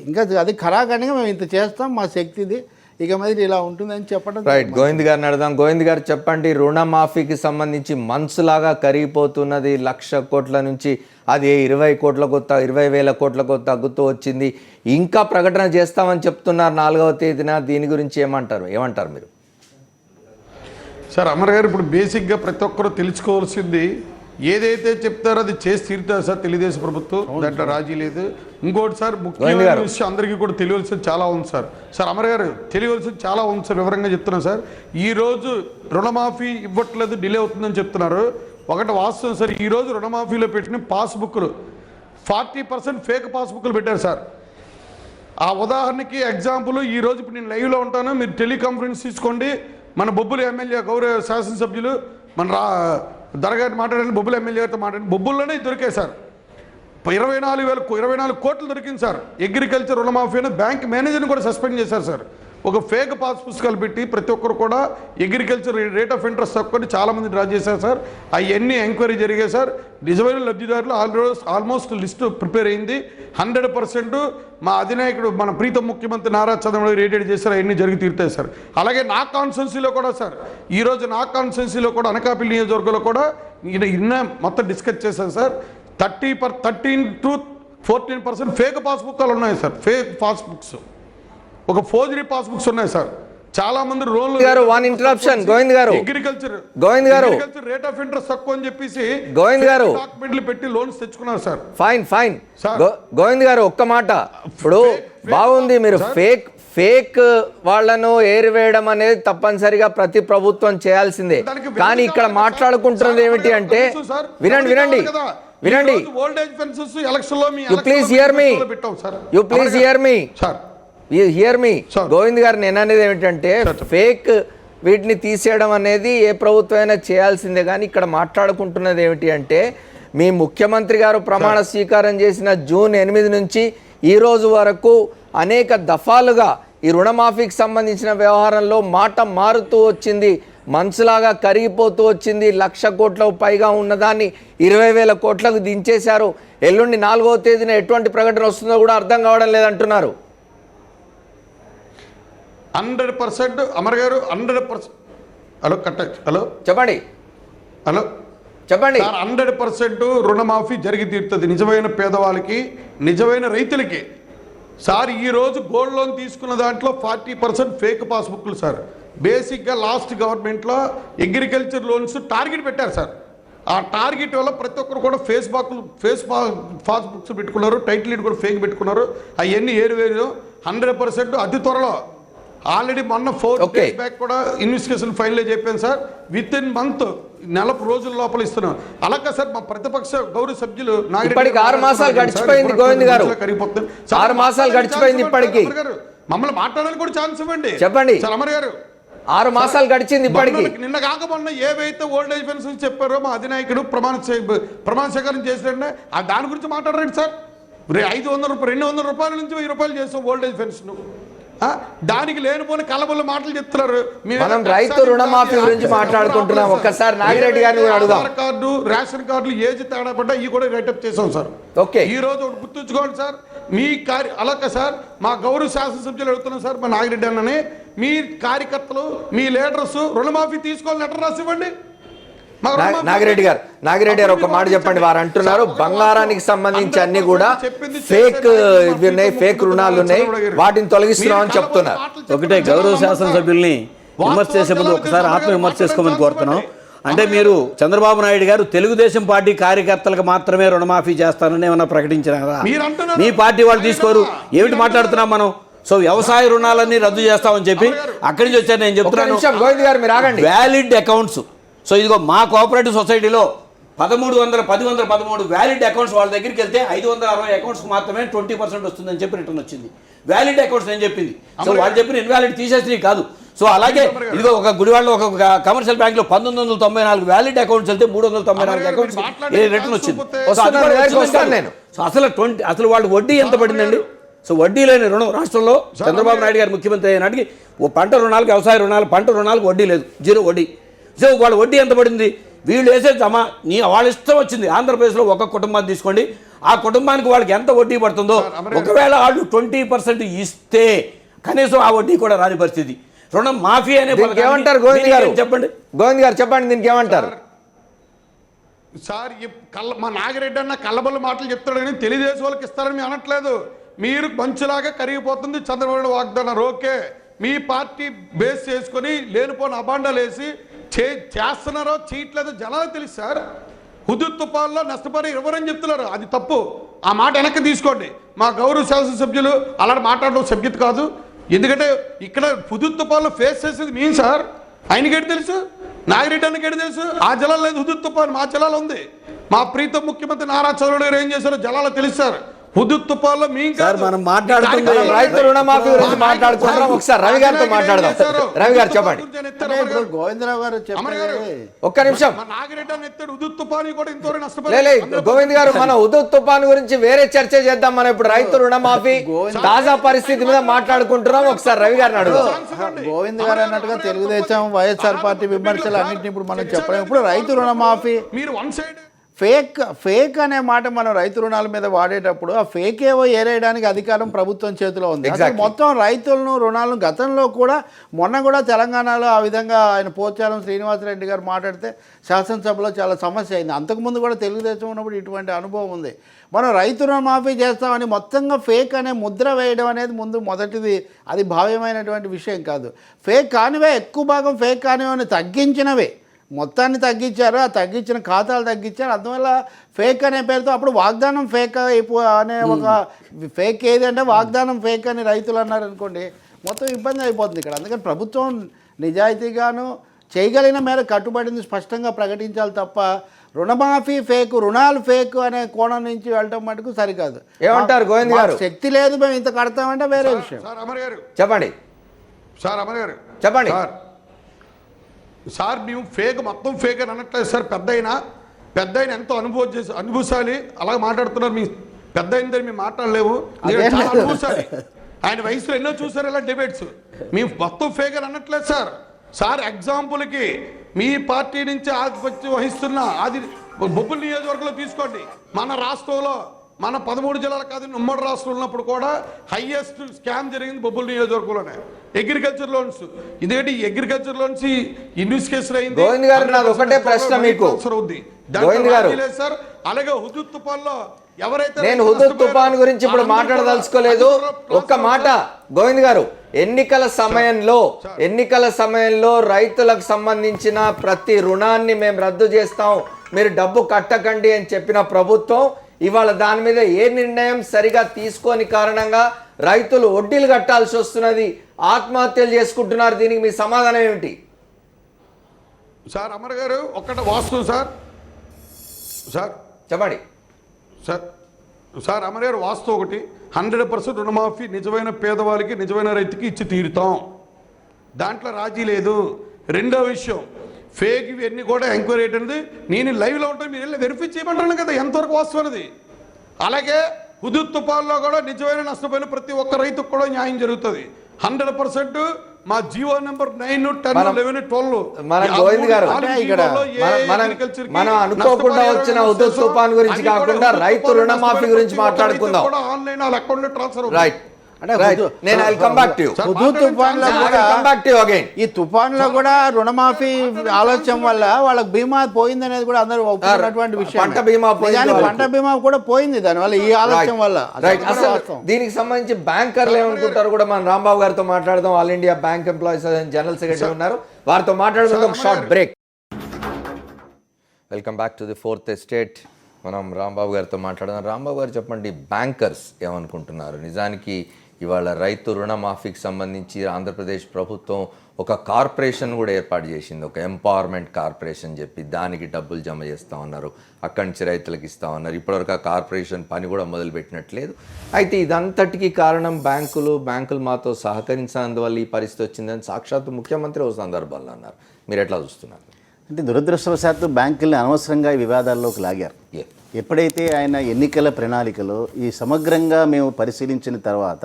ఇంకా అది ఖరాఖండిగా మేము ఇంత చేస్తాం, మా శక్తిది, ఇక మీద ఇలా ఉంటుందని చెప్పడం. రైట్, గోవింద్ గారిని అడదాం. గోవింద్ గారు చెప్పండి, రుణమాఫీకి సంబంధించి మంచులాగా కరిగిపోతున్నది. 1,00,000 కోట్ల నుంచి అది 20 కోట్లకు 20,000 కోట్లకు తగ్గుతూ వచ్చింది. ఇంకా ప్రకటన చేస్తామని చెప్తున్నారు 4వ తేదీన. దీని గురించి ఏమంటారు మీరు? సార్ అమర్ గారు, ఇప్పుడు బేసిక్గా ప్రతి ఒక్కరూ తెలుసుకోవాల్సింది ఏదైతే చెప్తారో అది చేసి తీరుతారు సార్ తెలుగుదేశం ప్రభుత్వం, దాంట్లో రాజీ లేదు. ఇంకోటి సార్, ముఖ్యమైన విషయం అందరికీ కూడా తెలియవలసింది చాలా ఉంది సార్. సార్ అమర్ గారు, తెలియవలసింది చాలా ఉంది సార్, వివరంగా చెప్తున్నాను సార్. ఈరోజు రుణమాఫీ ఇవ్వట్లేదు, డిలే అవుతుందని చెప్తున్నారు. ఒకటి వాస్తవం సార్, ఈరోజు రుణమాఫీలో పెట్టిన పాస్బుక్లు 40% ఫేక్ పాస్బుక్లు పెట్టారు సార్. ఆ ఉదాహరణకి ఎగ్జాంపుల్, ఈరోజు ఇప్పుడు నేను లైవ్లో ఉంటాను, మీరు టెలికాన్ఫరెన్స్ తీసుకోండి. మన బొబ్బులు ఎమ్మెల్యే గౌరవ శాసనసభ్యులు మన దరగారి మాట్లాడండి, బొబ్బులు ఎమ్మెల్యే గారితో మాట్లాడండి, బొబ్బుల్లోనే దొరికాయి సార్. 24 కోట్లు దొరికింది సార్. అగ్రికల్చర్ రుణమాఫీ అని బ్యాంక్ మేనేజర్ని కూడా సస్పెండ్ చేశారు సార్. ఒక ఫేక్ పాస్ పుస్తకాలు పెట్టి ప్రతి ఒక్కరు కూడా అగ్రికల్చర్ రేట్ ఆఫ్ ఇంట్రెస్ట్ తక్కువ చాలామంది డ్రా చేశారు సార్. అవన్నీ ఎంక్వైరీ జరిగాయి సార్. నిజమైన లబ్ధిదారులు ఆల్మోస్ట్ లిస్టు ప్రిపేర్ అయింది. 100% మా అధినాయకుడు మన ప్రీతం ముఖ్యమంత్రి నారా చంద్రబాబు రేటెడ్ చేశారు. అవన్నీ జరిగి తీరుతాయి సార్. అలాగే నా కాన్స్టిట్యున్సీలో కూడా సార్, ఈరోజు నా కాన్స్టిట్యున్సీలో కూడా అనకాపల్లి నియోజకవర్గంలో కూడా మొత్తం డిస్కస్ చేశాను సార్. 13 to 14% ఫేక్ పాస్బుక్లు ఉన్నాయి సార్. ఫేక్ పాస్బుక్స్, ఒక ఫోర్జరీ పాస్బుక్స్ ఉన్నాయి సార్. చాలా మంది లోన్లు అగ్రికల్చర్ రేట్ ఆఫ్ ఇంట్రెస్ట్ తక్కువ అని చెప్పేసి డాక్యుమెంట్లు పెట్టి లోన్స్ తెచ్చుకున్నారు సార్. ఫైన్ గోవింద్ గారు, ఒక్క మాట. ఇప్పుడు బాగుంది, మీరు ఫేక్ వాళ్లను ఏరివేయడం అనేది తప్పనిసరిగా ప్రతి ప్రభుత్వం చేయాల్సిందే. కానీ ఇక్కడ మాట్లాడుకుంటున్నది ఏమిటి అంటే, వినండి హియర్ మీ గోవింద్ గారు, నేను అనేది ఏమిటంటే, ఫేక్ వీటిని తీసేయడం అనేది ఏ ప్రభుత్వం అయినా చేయాల్సిందే. కానీ ఇక్కడ మాట్లాడుకుంటున్నది ఏమిటి అంటే, మీ ముఖ్యమంత్రి గారు ప్రమాణ స్వీకారం చేసిన జూన్ 8 నుంచి ఈ రోజు వరకు అనేక దఫాలుగా ఈ రుణమాఫీకి సంబంధించిన వ్యవహారంలో మాట మారుతూ వచ్చింది, మనసులాగా కరిగిపోతూ వచ్చింది. 1,00,000 కోట్లకు పైగా ఉన్నదాన్ని 20,000 కోట్లకు దించేశారు. ఎల్లుండి 4వ తేదీన ఎటువంటి ప్రకటన వస్తుందో కూడా అర్థం కావడం లేదంటున్నారు. 100% అమర్ గారు 100%. హలో హలో చెప్పండి హలో చెప్పండి. 100% రుణమాఫీ జరిగి తీరుతుంది నిజమైన పేదవాళ్ళకి, నిజమైన రైతులకి. సార్ ఈరోజు గోల్డ్ లోన్ తీసుకున్న దాంట్లో 40% ఫేక్ పాస్బుక్లు సార్. బేసిక్గా లాస్ట్ గవర్నమెంట్లో అగ్రికల్చర్ లోన్స్ టార్గెట్ పెట్టారు సార్. ఆ టార్గెట్ వల్ల ప్రతి ఒక్కరు కూడా ఫేస్ పాస్బుక్స్ పెట్టుకున్నారు, టైటిల్ డీడ్ కూడా ఫేక్ పెట్టుకున్నారు. అవన్నీ ఏరువేరు 100% అతి త్వరలో ఆల్రెడీ మొన్న 4 days బ్యాక్ కూడా ఇన్వెస్టిగేషన్ ఫైనల్ చెప్పాను సార్. విత్ ఇన్ మంత్ 40 రోజుల లోపల ఇస్తున్నాం. అలాగే సార్ మా ప్రతిపక్ష గౌరవ సభ్యులు ఇప్పటికి 6 మాసాలు గడిచిపోయింది గోవింద్ గారు. 6 మాసాలు గడిచిపోయింది ఇప్పటికి. మమ్మల్ని మాట్లాడాలని కూడా ఛాన్స్ ఇవ్వండి. చెప్పండి సార్ అమర్ గారు. 6 మాసాలు గడిచింది ఇప్పటికి. నిన్న కాకపోయినా ఏవైతే ఓల్డ్ ఏజ్ పెన్షన్ చెప్పారో మా అధినాయకుడు ప్రమాణ స్వీకారం చేసినట్టే దాని గురించి మాట్లాడరండి సార్. 500 రూపాయలు 200 రూపాయల నుంచి 1000 రూపాయలు చేస్తాం ఓల్డ్ ఏజ్ పెన్షన్. దానికి లేనిపోని కలబుల్ల మాటలు చెప్తున్నారు. మనం రైతు రుణమాఫీ గురించి మాట్లాడుకుంటున్నాం. ఒక్కసారి నాగిరెడ్డి గారిని కూడా అడుగుదాం. ఆధార్ కార్డు, రేషన్ కార్డులు ఏజ్ తేడా పడ్డా ఇవి కూడా రైటప్ చేసాం సార్. ఓకే, ఈ రోజు గుర్తుంచుకోండి సార్. మీ అలాగే సార్ మా గౌరవ శాసనసభ్యులు అడుగుతున్నాం సార్, మా నాగిరెడ్డి అన్నని, మీ కార్యకర్తలు మీ లీడర్స్ రుణమాఫీ తీసుకోవాలి లెటర్ రాసి ఇవ్వండి. నాగిరెడ్డి గారు ఒక మాట చెప్పండి. వారు అంటున్నారు బంగారానికి సంబంధించి అన్ని కూడా ఫేక్ రుణాలు ఉన్నాయి, వాటిని తొలగిస్తున్నామని చెప్తున్నారు. ఒకటే గౌరవ శాసనసభ్యుల్ని విమర్శ చేసే ముందు ఒకసారి ఆత్మవిమర్శ చేసుకోమని కోరుతున్నాం. అంటే మీరు చంద్రబాబు నాయుడు గారు తెలుగుదేశం పార్టీ కార్యకర్తలకు మాత్రమే రుణమాఫీ చేస్తానని ఏమన్నా ప్రకటించినారా? మీ పార్టీ వాళ్ళు తీసుకోరు. ఏమిటి మాట్లాడుతున్నాం మనం? సో వ్యవసాయ రుణాలన్నీ రద్దు చేస్తామని చెప్పి అక్కడి నుంచి వచ్చారు. నేను చెప్తున్నాను వ్యాలిడ్ అకౌంట్స్. సో ఇదిగో మా కోఆపరేటివ్ సొసైటీలో 1313 వ్యాలిడ్ అకౌంట్స్ వాళ్ళ దగ్గరికి వెళ్తే 560 అకౌంట్స్కి మాత్రమే 20% వస్తుందని చెప్పి రిటర్న్ వచ్చింది. వ్యాలిడ్ అకౌంట్స్ నేను చెప్పింది. సో వాళ్ళు చెప్పిన ఇన్వాలిడ్ తీసేసి కాదు. సో అలాగే ఇదిగో ఒక గుడివాడలో ఒక కమర్షియల్ బ్యాంక్ లో 1994 వ్యాలిడ్ అకౌంట్స్ వెళ్తే 394 అకౌంట్స్ రిటర్న్ వచ్చింది. అసలు వాళ్ళు వడ్డీ ఎంత పడిందండి? సో వడ్డీ లేని రుణం రాష్ట్రంలో చంద్రబాబు నాయుడు గారు ముఖ్యమంత్రి అయినాటికి పంట రుణాలకు, వ్యవసాయ రుణాలు, పంట రుణాలకు వడ్డీ లేదు, 0 వడ్డీ. సో వాళ్ళ వడ్డీ ఎంత పడింది? వీళ్ళు వేసే జమ వాళ్ళ ఇష్టం వచ్చింది. ఆంధ్రప్రదేశ్లో ఒక కుటుంబాన్ని తీసుకోండి, ఆ కుటుంబానికి వాళ్ళకి ఎంత వడ్డీ పడుతుందో ఒకవేళ వాళ్ళు 20% ఇస్తే కనీసం ఆ వడ్డీ కూడా రాని పరిస్థితి. రుణం మాఫీ అనే ఏమంటారు గోవింద్ గారు? చెప్పండి గోవింద్ గారు, చెప్పండి దీనికి ఏమంటారు సార్? మా నాగిరెడ్డి అన్న కళ్ళబొల్ల మాటలు చెప్తాడు కానీ తెలుగుదేశం వాళ్ళకి ఇస్తారని మేము అనట్లేదు. మీరు మంచులాగా కరిగిపోతుంది చంద్రబాబు వాగ్దానాలు. ఓకే, మీ పార్టీ బేస్ చేసుకొని లేనిపోయిన అబాండాలు వేసి చేస్తున్నారో చేయట్లేదో జనాలు తెలుసు సార్. హుదూద్ తుఫాన్లో నష్టపరి ఎవరని చెప్తున్నారు, అది తప్పు. ఆ మాట వెనక్కి తీసుకోండి. మా గౌరవ శాసనసభ్యులు అలా మాట్లాడడం సభ్యత కాదు. ఎందుకంటే ఇక్కడ హుదూద్ తుఫాన్లో ఫేస్ చేసేది మేము సార్. ఆయనకేటి తెలుసు, నాగిరెడ్డి అన్నకేటి తెలుసు? ఆ జలాలు లేదు హుదూద్ తుఫాన్, మా జలాలు ఉంది. మా ప్రీతం ముఖ్యమంత్రి నారా చంద్రబాబు గారు ఏం చేశారో జలాలు తెలుసు సార్. హుదూద్ తుఫాన్లో మనం మాట్లాడుతుంది రైతు రుణమాఫీ గురించి మాట్లాడుకుంటున్నాం. ఒకసారి రవి గారితో మాట్లాడదాం. రవి గారు చెప్పండి. గోవిందరావు గారు ఒక్క నిమిషం. గోవింద్ గారు, మన హుదూద్ తుఫాన్ గురించి వేరే చర్చ చేద్దాం. మనం ఇప్పుడు రైతు రుణమాఫీ తాజా పరిస్థితి మీద మాట్లాడుకుంటున్నాం. ఒకసారి రవి గారిని అడుగుదాం. గోవింద్ గారు అన్నట్టుగా తెలుగుదేశం వైఎస్ఆర్ పార్టీ విమర్శలు అన్నింటినీ ఇప్పుడు మనం చెప్పలేము. ఇప్పుడు రైతు రుణమాఫీ ఫేక్ అనే మాట మనం రైతు రుణాల మీద వాడేటప్పుడు ఆ ఫేక్ ఏవో ఏరేయడానికి అధికారం ప్రభుత్వం చేతిలో ఉంది. మొత్తం రైతులను రుణాలను గతంలో కూడా మొన్న కూడా తెలంగాణలో ఆ విధంగా ఆయన పోచారం శ్రీనివాసరెడ్డి గారు మాట్లాడితే శాసనసభలో చాలా సమస్య అయింది. అంతకుముందు కూడా తెలుగుదేశం ఉన్నప్పుడు ఇటువంటి అనుభవం ఉంది. మనం రైతు రుణమాఫీ చేస్తామని మొత్తంగా ఫేక్ అనే ముద్ర వేయడం అనేది మొదటిది అది భావ్యమైనటువంటి విషయం కాదు. ఫేక్ కానివే ఎక్కువ భాగం ఫేక్ కానివని తగ్గించినవే మొత్తాన్ని తగ్గించారు. ఆ తగ్గించిన ఖాతాలు తగ్గించారు. అందువల్ల ఫేక్ అనే పేరుతో అప్పుడు వాగ్దానం ఫేక్ అనే ఒక ఫేక్ ఏదంటే వాగ్దానం ఫేక్ అని రైతులు అన్నారు అనుకోండి, మొత్తం ఇబ్బంది అయిపోతుంది ఇక్కడ. అందుకని ప్రభుత్వం నిజాయితీగాను చేయగలిగిన మేర కట్టుబడింది స్పష్టంగా ప్రకటించాలి తప్ప రుణమాఫీ ఫేక్, రుణాలు ఫేక్ అనే కోణం నుంచి వెళ్ళటం మటుకు సరికాదు. ఏమంటారు గోవింద్ గారు? శక్తి లేదు మేము ఇంత కడతామంటే వేరే విషయం. చెప్పండి సార్ అమర్ గారు చెప్పండి. సార్ మేము ఫేక్ మొత్తం ఫేక్ అని అనట్లేదు సార్. పెద్ద ఆయన ఎంతో అనుభవశాలి అలాగే మాట్లాడుతున్నారు. మీ పెద్ద అయిన మేము మాట్లాడలేము, చాలా అనుభవశాలి. ఆయన వయసులో ఎన్నో చూసారు ఇలా డిబేట్స్. మేము మొత్తం ఫేక్ అని అనట్లేదు సార్. సార్ ఎగ్జాంపుల్కి మీ పార్టీ నుంచి ఆధిపత్యం వహిస్తున్న బొబ్బుల నియోజకవర్గంలో తీసుకోండి. మన రాష్ట్రంలో మన 13 జిల్లాలు కాదు, ఉమ్మడి రాష్ట్రం ఉన్నప్పుడు కూడా హైయెస్ట్ స్కామ్ జరిగింది బొబ్బుల నియోజకవర్గంలోనే. అగ్రికల్చర్ లోన్స్, ఇదేంటి అగ్రికల్చర్ లోన్స్ ఇన్వెస్టిగేషన్ అయింది. గోవింద్ గారు నాది ఒకటే ప్రశ్న మీకు. గోవింద్ గారు సార్ అలాగే హుదూద్ తుఫాన్లో ఎవరైతే నేను హుదూద్ తుఫాన్ గురించి ఇప్పుడు మాట్లాడదలుచుకోలేదు. ఒక్క మాట గోవింద్ గారు, ఎన్నికల సమయంలో రైతులకు సంబంధించిన ప్రతి రుణాన్ని మేము రద్దు చేస్తాం, మీరు డబ్బు కట్టకండి అని చెప్పిన ప్రభుత్వం ఇవాళ దాని మీద ఏ నిర్ణయం సరిగా తీసుకోని కారణంగా రైతులు వడ్డీలు కట్టాల్సి వస్తున్నది, ఆత్మహత్యలు చేసుకుంటున్నారు. దీనికి మీ సమాధానం ఏమిటి? సార్ అమర్ గారు ఒక్కట వాస్తవం సార్ చెప్పండి సార్ అమర్ గారు వాస్తవం ఒకటి, 100% రుణమాఫీ నిజమైన పేదవాళ్ళకి నిజమైన రైతుకి ఇచ్చి తీరుతాం, దాంట్లో రాజీ లేదు. రెండో విషయం, ఫేక్ ఇవన్నీ కూడా ఎంక్వైరీ అనేది నేను లైవ్లో ఉంటాను, మీరు వెళ్ళి వెరిఫై చేయమంటాను కదా ఎంతవరకు వాస్తవం అనేది. అలాగే హుదూద్ తుఫాన్లో కూడా నిజమైన నష్టపోయిన ప్రతి ఒక్క రైతుకు కూడా న్యాయం జరుగుతుంది. 100% మా జీవో నెంబర్ 9, 10, 11, 12 గోవింద్ గారు మనం అనుకోకుండా వచ్చిన హుదూద్ తుఫాన్ గురించి కాకుండా రైతు రుణమాఫీ గురించి మాట్లాడుకుందాం. ఆన్లైన్ వాళ్ళ అకౌంట్ ట్రాన్స్ఫర్ రైట్. ఈ తుఫాన్ లో కూడా రుణమాఫీ ఆలోచన వల్ల వాళ్ళకి బీమా పోయింది అనేది కూడా అందరూ ఒప్పుకున్నటువంటి విషయం. పంట బీమా కూడా పోయింది దానివల్ల, ఈ ఆలోచన వల్ల. దీనికి సంబంధించి బ్యాంకర్లు ఏమనుకుంటారు కూడా మనం రాంబాబు గారితో మాట్లాడదాం. All India bank employees general secretary ఉన్నారు, వారితో మాట్లాడుకుందాం. ఒక short break. Welcome back to the fourth estate. మనం రాంబాబు గారితో మాట్లాడదాం. రాంబాబు గారు చెప్పండి, బ్యాంకర్స్ ఏమనుకుంటున్నారు? నిజానికి ఇవాళ రైతు రుణమాఫీకి సంబంధించి ఆంధ్రప్రదేశ్ ప్రభుత్వం ఒక కార్పొరేషన్ కూడా ఏర్పాటు చేసింది, ఒక ఎంపవర్మెంట్ కార్పొరేషన్ చెప్పి దానికి డబ్బులు జమ చేస్తూ ఉన్నారు, అక్కడి నుంచి రైతులకు ఇస్తూ ఉన్నారు. ఇప్పటివరకు ఆ కార్పొరేషన్ పని కూడా మొదలుపెట్టినట్లేదు. అయితే ఇదంతటికీ కారణం బ్యాంకులు మాతో సహకరించినందువల్ల ఈ పరిస్థితి వచ్చిందని సాక్షాత్తు ముఖ్యమంత్రి ఓ సందర్భంలో అన్నారు. మీరు ఎట్లా చూస్తున్నారు? అంటే దురదృష్టవశాత్తు బ్యాంకుల్ని అనవసరంగా ఈ వివాదాల్లోకి లాగారు. ఎప్పుడైతే ఆయన ఎన్నికల ప్రణాళికలో ఈ సమగ్రంగా మేము పరిశీలించిన తర్వాత,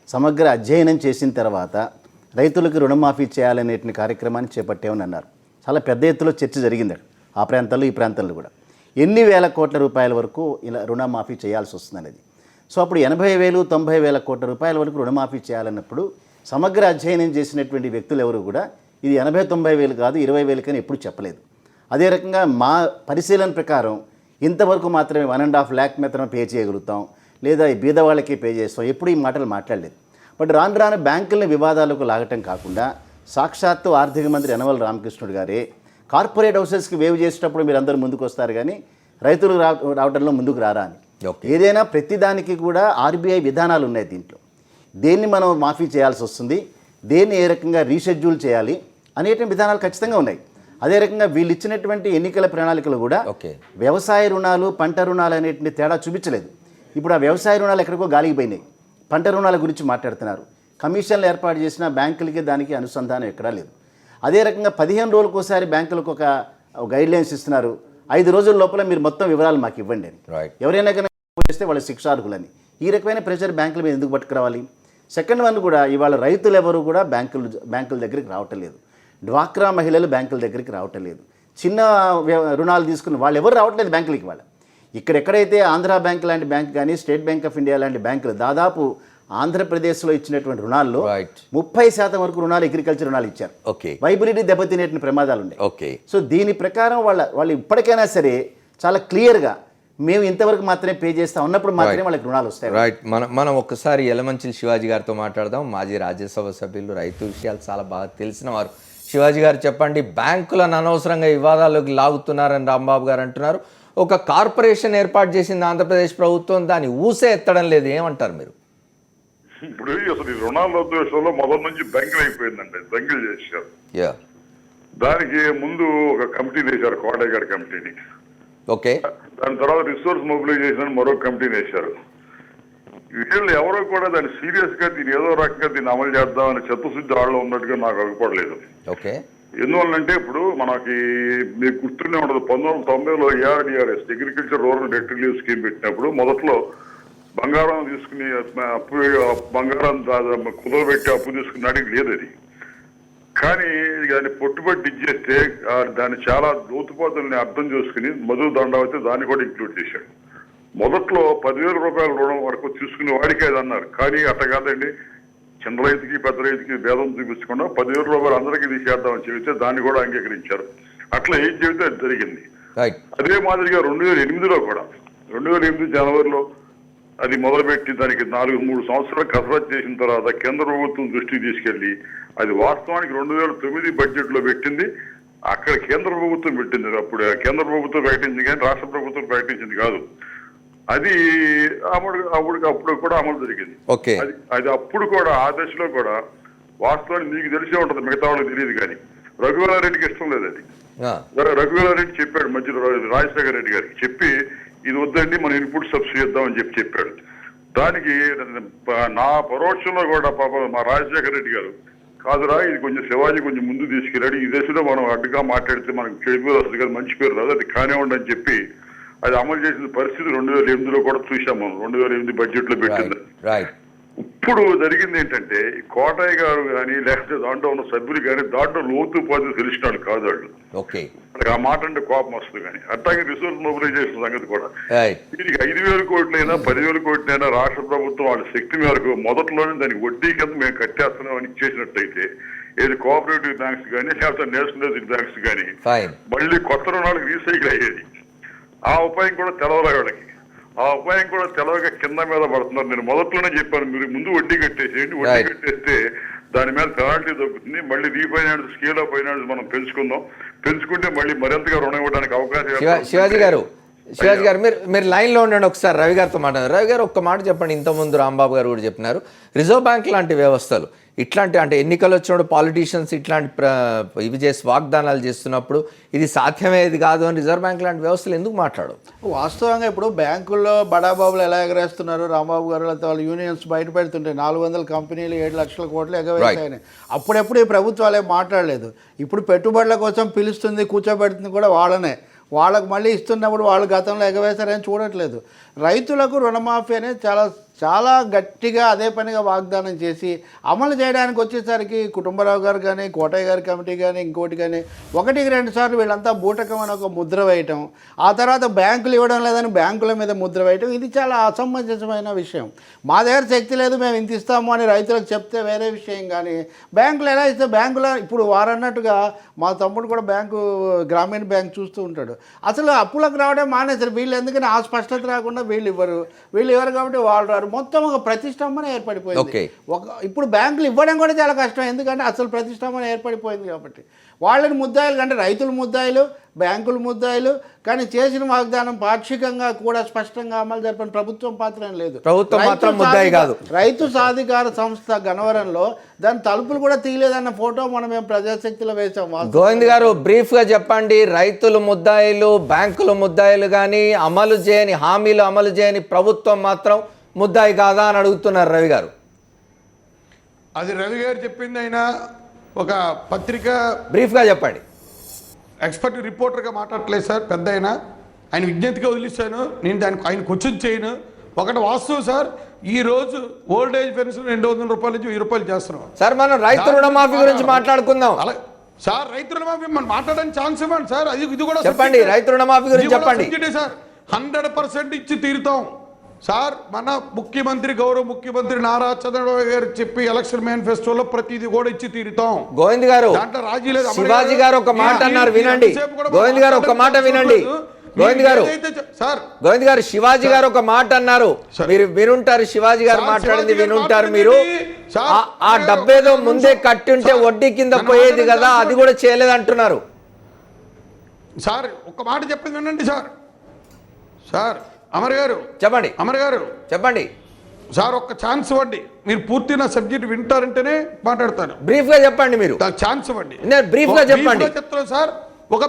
సమగ్ర అధ్యయనం చేసిన తర్వాత రైతులకు రుణమాఫీ చేయాలనే కార్యక్రమాన్ని చేపట్టామని అన్నారు. చాలా పెద్ద ఎత్తులో చర్చ జరిగింది ఆ ప్రాంతాల్లో, ఈ ప్రాంతాల్లో కూడా. ఎన్ని వేల కోట్ల రూపాయల వరకు ఇలా రుణమాఫీ చేయాల్సి వస్తుంది అనేది. సో అప్పుడు 80,000, 90,000 కోట్ల రూపాయల వరకు రుణమాఫీ చేయాలన్నప్పుడు సమగ్ర అధ్యయనం చేసినటువంటి వ్యక్తులు ఎవరు కూడా ఇది 80,000-90,000 కాదు 20,000 కానీ ఎప్పుడు చెప్పలేదు. అదే రకంగా మా పరిశీలన ప్రకారం ఇంతవరకు మాత్రమే 1.5 lakh మాత్రమే పే చేయగలుగుతాం, లేదా ఈ బీద వాళ్ళకి పే చేస్తాం, ఎప్పుడు ఈ మాటలు మాట్లాడలేదు. బట్ రాను బ్యాంకుల్ని వివాదాలకు లాగటం కాకుండా సాక్షాత్తు ఆర్థిక మంత్రి యనమల రామకృష్ణుడు గారే కార్పొరేట్ హౌసెస్కి వేవ్ చేసేటప్పుడు మీరు అందరూ ముందుకు వస్తారు కానీ రైతులు రావడంలో ముందుకు రారా అని. ఏదైనా ప్రతిదానికి కూడా ఆర్బీఐ విధానాలు ఉన్నాయి దీంట్లో. దేన్ని మనం మాఫీ చేయాల్సి వస్తుంది, దేన్ని ఏ రకంగా రీషెడ్యూల్ చేయాలి అనేటువంటి విధానాలు ఖచ్చితంగా ఉన్నాయి. అదే రకంగా వీళ్ళు ఇచ్చినటువంటి ఎన్నికల ప్రణాళికలు కూడా వ్యవసాయ రుణాలు, పంట రుణాలు అనేటువంటి తేడా చూపించలేదు. ఇప్పుడు ఆ వ్యవసాయ రుణాలు ఎక్కడికో గాలికి పోయినాయి, పంట రుణాల గురించి మాట్లాడుతున్నారు. కమిషన్లు ఏర్పాటు చేసిన బ్యాంకులకి దానికి అనుసంధానం ఎక్కడా లేదు. అదే రకంగా 15 రోజులకు ఒకసారి బ్యాంకులకు ఒక గైడ్లైన్స్ ఇస్తున్నారు, 5 రోజుల లోపల మీరు మొత్తం వివరాలు మాకు ఇవ్వండి అని. ఎవరైనా కనుక చేస్తే వాళ్ళ శిక్షార్హులని. ఈ రకమైన ప్రెషర్ బ్యాంకుల మీద ఎందుకు పట్టుకురావాలి? సెకండ్ వన్ కూడా ఇవాళ రైతులు ఎవరు కూడా బ్యాంకుల దగ్గరికి రావటం లేదు. డ్వాక్రా మహిళలు బ్యాంకుల దగ్గరికి రావటం లేదు. చిన్న రుణాలు తీసుకున్న వాళ్ళు ఎవరు రావట్లేదు బ్యాంకులకి. వాళ్ళ ఎక్కడైతే ఆంధ్ర బ్యాంక్ లాంటి బ్యాంక్ కానీ, స్టేట్ బ్యాంక్ ఆఫ్ ఇండియా లాంటి బ్యాంకులు దాదాపు ఆంధ్రప్రదేశ్లో ఇచ్చినటువంటి రుణాల్లో 30% వరకు రుణాలు అగ్రికల్చర్ రుణాలు ఇచ్చారు. వైబిలిటీ దెబ్బతినేటువంటి ప్రమాదాలు ఉన్నాయి. సో దీని ప్రకారం వాళ్ళు ఇప్పటికైనా సరే చాలా క్లియర్గా మేము ఇంతవరకు మాత్రమే పే చేస్తాం ఉన్నప్పుడు మాత్రమే వాళ్ళకి రుణాలు వస్తాయి. రైట్. మనం ఒక్కసారి యలమంచిలి శివాజీ గారితో మాట్లాడదాం. మాజీ రాజ్యసభ సభ్యులు, రైతు విషయాలు చాలా బాగా తెలిసిన వారు. శివాజీ గారు చెప్పండి, బ్యాంకులను అనవసరంగా వివాదాల్లోకి లాగుతున్నారని రాంబాబు గారు అంటున్నారు. ఒక కార్పొరేషన్ ఏర్పాటు చేసింది ఆంధ్రప్రదేశ్ ప్రభుత్వం, దాన్ని ఊసే ఎత్తడం లేదు, ఏమంటారు మీరు? ఇప్పుడు అసలు ఈ రుణాల రద్దు విషయంలో మొదటి నుంచి దంగిల్ అయిపోయిందండి, దంగిల్ చేశారు. దానికి ముందు ఒక కమిటీని వేశారు, కోటయ్యగారి కమిటీని. ఓకే. దాని తర్వాత రిసోర్స్ మొబిలైజేషన్ మరో కమిటీని వేశారు. వీళ్ళు ఎవరో కూడా దాన్ని సీరియస్ గా దీన్ని ఏదో రకంగా దీన్ని అమలు చేద్దామని చిత్తశుద్ధి వాళ్ళు ఉన్నట్టుగా నాకు అభిపడలేదు. ఓకే. ఎందువల్లంటే ఇప్పుడు మనకి మీకు గుర్తునే ఉండదు 1990లో ARDRS agriculture rural debt relief scheme పెట్టినప్పుడు మొదట్లో బంగారం తీసుకుని బంగారం కుదరబెట్టి అప్పు తీసుకున్నాడికి లేదు అది. కానీ దాన్ని పొట్టుబడి ఇచ్చేస్తే దాన్ని చాలా లోతుపాతుల్ని అర్థం చేసుకుని మధు దండవతి దాన్ని కూడా ఇంక్లూడ్ చేశాడు. మొదట్లో 10,000 రూపాయల రుణం వరకు తీసుకునే వాడికి అది అన్నారు. కానీ అట్ట కాదండి, చిన్న రైతుకి పెద్ద రైతుకి భేదం చూపించకుండా 10,000 రూపాయలు అందరికీ తీసేద్దామని చెబితే దాన్ని కూడా అంగీకరించారు. అట్లా ఏం చెబితే అది జరిగింది. అదే మాదిరిగా 2008లో కూడా 2008 జనవరిలో అది మొదలుపెట్టి దానికి 3 సంవత్సరాలు కసరత్తు చేసిన తర్వాత కేంద్ర ప్రభుత్వం దృష్టికి తీసుకెళ్లి అది వాస్తవానికి 2009 బడ్జెట్ లో పెట్టింది. అక్కడ కేంద్ర ప్రభుత్వం పెట్టింది. అప్పుడు కేంద్ర ప్రభుత్వం ప్రకటించింది కానీ రాష్ట్ర ప్రభుత్వం ప్రకటించింది కాదు. అది అప్పుడు కూడా అమలు జరిగింది. అది అప్పుడు కూడా ఆ దశలో కూడా వాస్తవానికి మీకు తెలిసే ఉంటుంది, మిగతా వాళ్ళకి తెలియదు. కానీ రఘువీరారెడ్డికి ఇష్టం లేదు అది. రఘువీరారెడ్డి చెప్పాడు మధ్యలో రాజశేఖర రెడ్డి గారికి చెప్పి ఇది వద్దండి మనం ఇన్పుట్ సబ్సిడీ ఇద్దామని చెప్పాడు. దానికి నా పరోక్షంలో కూడా పాప మా రాజశేఖర రెడ్డి గారు కాదురా ఇది కొంచెం శివాజీ కొంచెం ముందు తీసుకెళ్ళాడు, ఈ దశలో మనం అడ్డుగా మాట్లాడితే మనకు చెడు పేరు వస్తుంది కదా, మంచి పేరు రాదు, అది కానివ్వండి అని చెప్పి అది అమలు చేసిన పరిస్థితి 2008లో కూడా చూసాం మనం. 2008 బడ్జెట్ లో పెట్టింది. ఇప్పుడు జరిగింది ఏంటంటే కోటయ్య గారు కానీ లేకపోతే దాంట్లో ఉన్న సభ్యులు కానీ దాంట్లో లోతు పాటు తెలిసిన వాళ్ళు కాదు వాళ్ళు. ఆ మాట అంటే కోపం వస్తుంది. కానీ అట్లాగే రిసోర్స్ మొబిలైజేషన్ సంగతి కూడా దీనికి 5,000 కోట్లైనా 10,000 కోట్లైనా రాష్ట్ర ప్రభుత్వం వాళ్ళ శక్తి మేరకు మొదట్లోనే దానికి వడ్డీ కింద మేము కట్టేస్తున్నాం అని చేసినట్టయితే ఏది కోఆపరేటివ్ బ్యాంక్స్ కానీ లేకపోతే నేషనలైజ్డ్ బ్యాంక్స్ కానీ మళ్ళీ కొత్త రుణాలకు రీసైకిల్ అయ్యేది. ఆ ఉపాయం కూడా తెలవలే వాళ్ళకి. ఆ ఉపాయం కూడా తెలవక కింద మీద పడుతున్నారు. నేను మొదట్లోనే చెప్పాను మీరు ముందు వడ్డీ కట్టేసేయండి, వడ్డీ కట్టేస్తే దాని మీద పెనాల్టీ దొరుకుతుంది. మళ్ళీ రీఫైనాన్స్ స్కేల్ ఆఫ్ ఫైనాన్స్ మనం పెంచుకుందాం, పెంచుకుంటే మళ్ళీ మరింతగా రుణం ఇవ్వడానికి అవకాశం. శివాజీ గారు మీరు లైన్లో ఉండండి, ఒకసారి రవి గారితో మాట్లాడారు. రవి గారు ఒక్క మాట చెప్పండి. ఇంతకుముందు రాంబాబు గారు కూడా చెప్పినారు రిజర్వ్ బ్యాంక్ లాంటి వ్యవస్థలు ఇట్లాంటి అంటే ఎన్నికలు వచ్చినప్పుడు పాలిటీషియన్స్ ఇట్లాంటి ఇవి చేసి వాగ్దానాలు చేస్తున్నప్పుడు ఇది సాధ్యమేది కాదు అని రిజర్వ్ బ్యాంక్ లాంటి వ్యవస్థలు ఎందుకు మాట్లాడు? వాస్తవంగా ఇప్పుడు బ్యాంకుల్లో బడాబాబులు ఎలా ఎగరేస్తున్నారు, రాంబాబు గారు వాళ్ళ యూనియన్స్ బయట పెడుతుంటాయి 400 కంపెనీలు 7 లక్షల కోట్లు ఎగవేసాయని. అప్పుడెప్పుడు ఈ ప్రభుత్వాలు ఏం మాట్లాడలేదు. ఇప్పుడు పెట్టుబడుల కోసం పిలుస్తుంది కూర్చోబెడుతుంది కూడా వాళ్ళనే. వాళ్ళకు మళ్ళీ ఇస్తున్నప్పుడు వాళ్ళు గతంలో ఎగవేశారని చూడట్లేదు. రైతులకు రుణమాఫీ అనేది చాలా గట్టిగా అదే పనిగా వాగ్దానం చేసి అమలు చేయడానికి వచ్చేసరికి కుటుంబరావు గారు కానీ కోటయ్య గారి కమిటీ కానీ ఇంకోటి కానీ 1-2 సార్లు వీళ్ళంతా బూటకం అని ఒక ముద్ర వేయటం, ఆ తర్వాత బ్యాంకులు ఇవ్వడం లేదని బ్యాంకుల మీద ముద్ర వేయటం, ఇది చాలా అసమంజసమైన విషయం. మా దగ్గర శక్తి లేదు మేము ఇంత ఇస్తాము అని రైతులకు చెప్తే వేరే విషయం. కానీ బ్యాంకులు ఎలా ఇస్తే బ్యాంకులో ఇప్పుడు వారన్నట్టుగా మా తమ్ముడు కూడా గ్రామీణ బ్యాంక్ చూస్తూ ఉంటాడు. అసలు అప్పులకు రావడం మానేసారు వీళ్ళు. ఎందుకని ఆ స్పష్టత రాకుండా వీళ్ళు ఇవ్వరు కాబట్టి వాళ్ళు రారు. మొత్తం ఒక ప్రతిష్టంభన ఏర్పడిపోయింది. ఇప్పుడు బ్యాంకులు ఇవ్వడం కూడా చాలా కష్టం, ఎందుకంటే అసలు ప్రతిష్టంభన ఏర్పడిపోయింది కాబట్టి. వాళ్ళని ముద్దాయిలు అంటే రైతులు ముద్దాయిలు, బ్యాంకులు ముద్దాయిలు. కానీ చేసిన వాగ్దానం పాక్షికంగా కూడా స్పష్టంగా అమలు జరపని ప్రభుత్వం పాత్ర లేదు. ప్రభుత్వం మాత్రం ముద్దాయి కాదు. రైతు సాధికార సంస్థ గన్నవరంలో దాని తలుపులు కూడా తీయలేదన్న ఫోటో మనం మేము ప్రజాశక్తిలో వేసాం. గోవింద్ గారు బ్రీఫ్ గా చెప్పండి. రైతులు ముద్దాయిలు, బ్యాంకులు ముద్దాయిలు, కానీ అమలు చేయని హామీలు అమలు చేయని ప్రభుత్వం మాత్రం ముద్దాయి కాదా అని అడుగుతున్నారు రవి గారు. అది రవి గారు చెప్పింది. ఆయన ఒక పత్రిక బ్రీఫ్గా చెప్పండి. ఎక్స్పర్ట్ రిపోర్టర్గా మాట్లాడట్లేదు సార్. పెద్ద ఆయన విజ్ఞప్తిగా వదిలిస్తాను. నేను దానికి ఆయన క్వశ్చన్ చేయను. ఒకటి వాస్తవం సార్, ఈ రోజు ఓల్డ్ ఏజ్ పెన్షన్ 200 రూపాయల నుంచి 1000 రూపాయలు చేస్తున్నాం సార్. మనం రైతు రుణమాఫీ గురించి మాట్లాడుకుందాం. సార్ రైతు రుణమాఫీ మనం మాట్లాడడానికి ఛాన్స్ ఇవ్వండి సార్. ఇది కూడా చెప్పండి. రైతు రుణమాఫీ గురించి చెప్పండి సార్. 100% ఇచ్చి తీరుతాం సార్. మన ముఖ్యమంత్రి గౌరవ ముఖ్యమంత్రి నారా చంద్రబాబు గారు చెప్పి ఎలక్షన్ మేనిఫెస్టోలో ప్రతిది కూడా ఇచ్చి తీరుతాం. గోవింద్ గారు శివాజీ గారు ఒక మాట అన్నారు, వినండి. గోవింద్ గారు ఒక మాట వినండి. గోవింద్ గారు శివాజీ గారు ఒక మాట అన్నారు, మీరు వినుంటారు. శివాజీ గారు మాట్లాడింది వినుంటారు మీరు. ఆ డబ్బేదో ముందే కట్టి ఉంటే వడ్డీ కింద పోయేది కదా, అది కూడా చేయలేదు అంటున్నారు. సార్ ఒక మాట చెప్పింది వినండి సార్. సార్ అమర్ గారు చెప్పండి. అమర్ గారు చెప్పండి సార్. ఒక్క ఛాన్స్ ఇవ్వండి. మీరు పూర్తి నా సబ్జెక్ట్ వింటారంటేనే మాట్లాడతాను. బ్రీఫ్ గా చెప్పండి. మీరు ఛాన్స్ ఇవ్వండి. బ్రీఫ్ గా చెప్పండి. చెప్తాను సార్. ఒక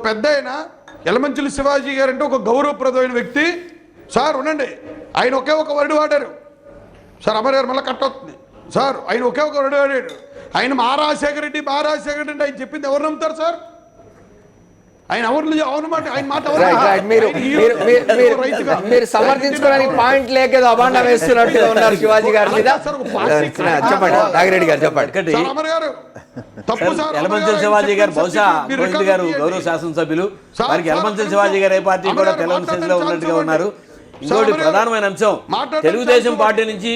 పెద్ద ఆయన యలమంచిలి శివాజీ గారు అంటే ఒక గౌరవప్రదమైన వ్యక్తి సార్. ఉండండి. ఆయన ఒకే ఒక వర్డ్ వాడారు సార్. అమర్ గారు మళ్ళీ కట్ అవుతుంది సార్. ఆయన ఒకే ఒక వర్డ్ వాడారు. ఆయన మా రాజశేఖర రెడ్డి ఆయన చెప్పింది ఎవరు నమ్ముతారు సార్? ఆయన ఎవరు అవునమాట ఆయన మాట మీరు సమర్థించుకోవడానికి పాయింట్ లేక అబాండం వేస్తున్నట్టుగా ఉన్నారు శివాజీ గారి మీద. చెప్పండి నాగిరెడ్డి గారు చెప్పండి. ఎలమంచల్ శివాజీ గారు బహుశా గోవింద్ గారు గౌరవ శాసనసభ్యులు, వారికి ఎలమంచల్ శివాజీ గారు ఏ పార్టీ కూడా తెలంగాణ స్థితిలో ఉన్నట్టుగా ఉన్నారు. ఇంకోటి ప్రధానమైన అంశం, తెలుగుదేశం పార్టీ నుంచి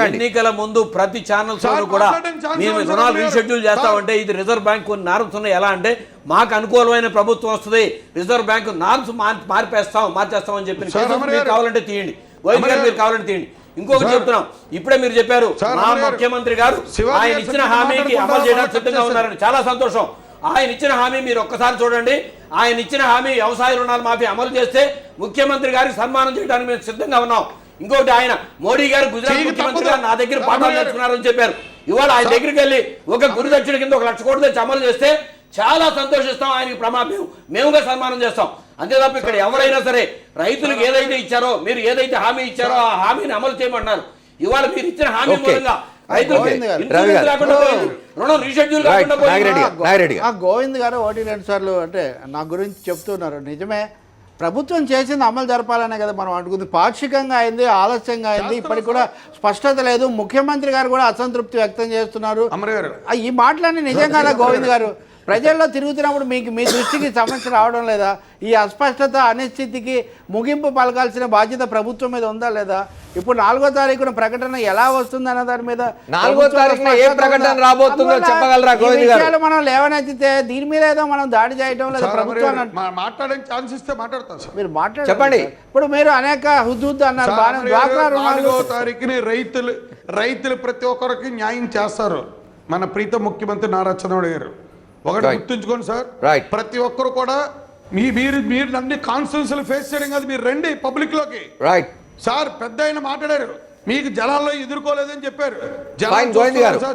ఎన్నికల ముందు ప్రతి ఛానల్స్ కూడా మేము రుణాలు రీషెడ్యూల్ చేస్తామంటే ఇది రిజర్వ్ బ్యాంక్ కొన్ని నార్మ్స్ ఉన్నాయి. ఎలా అంటే మాకు అనుకూలమైన ప్రభుత్వం వస్తుంది, రిజర్వ్ బ్యాంక్ నార్మ్స్ మార్చేస్తాం అని చెప్పి మీరు కావాలంటే తీయండి, గోవింద్ గారు మీరు కావాలంటే తీయండి. ఇంకొకటి చెప్తున్నాం, ఇప్పుడే మీరు చెప్పారు మా ముఖ్యమంత్రి గారు ఆయన ఇచ్చిన హామీకి అమలు చేయడానికి సిద్ధంగా ఉన్నారని. చాలా సంతోషం. ఆయన ఇచ్చిన హామీ మీరు ఒక్కసారి చూడండి. ఆయన ఇచ్చిన హామీ వ్యవసాయ రుణాల మాఫీ అమలు చేస్తే ముఖ్యమంత్రి గారికి సన్మానం చేయడానికి మేము సిద్ధంగా ఉన్నాం. ఇంకొకటి, ఆయన మోడీ గారు గుజరాత్ ముఖ్యమంత్రి గారు నా దగ్గర పాఠాలు నేర్చుకున్నారని చెప్పారు. ఇవాళ ఆయన దగ్గరికి వెళ్ళి ఒక గురుదక్షిణ కింద 1 లక్ష కోట్లు తెచ్చి అమలు చేస్తే చాలా సంతోషిస్తాం, ఆయనకి మేముగా సన్మానం చేస్తాం. అంతే తప్ప ఇక్కడ ఎవరైనా సరే రైతులకు ఏదైతే ఇచ్చారో, మీరు ఏదైతే హామీ ఇచ్చారో ఆ హామీని అమలు చేయమన్నారు. ఇవాళ మీరు ఇచ్చిన హామీ మూలంగా గోవింద్ గారు 1-2 సార్లు అంటే నా గురించి చెప్తున్నారు. నిజమే, ప్రభుత్వం చేసింది అమలు జరపాలనే కదా మనం అనుకుంది. పాక్షికంగా అయింది, ఆలస్యంగా అయింది, ఇప్పటికి కూడా స్పష్టత లేదు. ముఖ్యమంత్రి గారు కూడా అసంతృప్తి వ్యక్తం చేస్తున్నారు. ఈ మాటలన్నీ నిజంగానే గోవింద్ గారు ప్రజల్లో తిరుగుతున్నప్పుడు మీ దృష్టికి సమస్య రావడం లేదా? ఈ అస్పష్టత, అనిశ్చితికి ముగింపు పలకాల్సిన బాధ్యత ప్రభుత్వం మీద ఉందా లేదా? ఇప్పుడు 4వ తారీఖున ప్రకటన ఎలా వస్తుంది అన్న దాని మీద 4వ తారీఖున ఏ ప్రకటన రాబోతుందో చెప్పగలరా గోవింద్ గారు? మనం లేవనెత్తితే దీని మీద ఏదో మనం దాడి చేయడం లేదా ప్రభుత్వాన్ని మాట్లాడడానికి ఛాన్స్ ఇస్తే మాట్లాడతాం సార్. మీరు చెప్పండి. ఇప్పుడు మీరు అనేక హుద్దుద్దు అన్నారు. 4వ తారీఖుని రైతులు ప్రతి ఒక్కరికి న్యాయం చేస్తారు మన ప్రీతం ముఖ్యమంత్రి నారా చంద్రబాబు గారు. ఒకటి గుర్తుంచుకోండి సార్, ప్రతి ఒక్కరు కూడా మీరు అన్ని కాన్స్టిట్యూన్సీలు ఫేస్ చేయడం కాదు, మీరు రండి పబ్లిక్ లోకి. సార్ పెద్ద ఆయన మాట్లాడారు, మీకు జలాల్లో ఎదుర్కోలేదని చెప్పారు.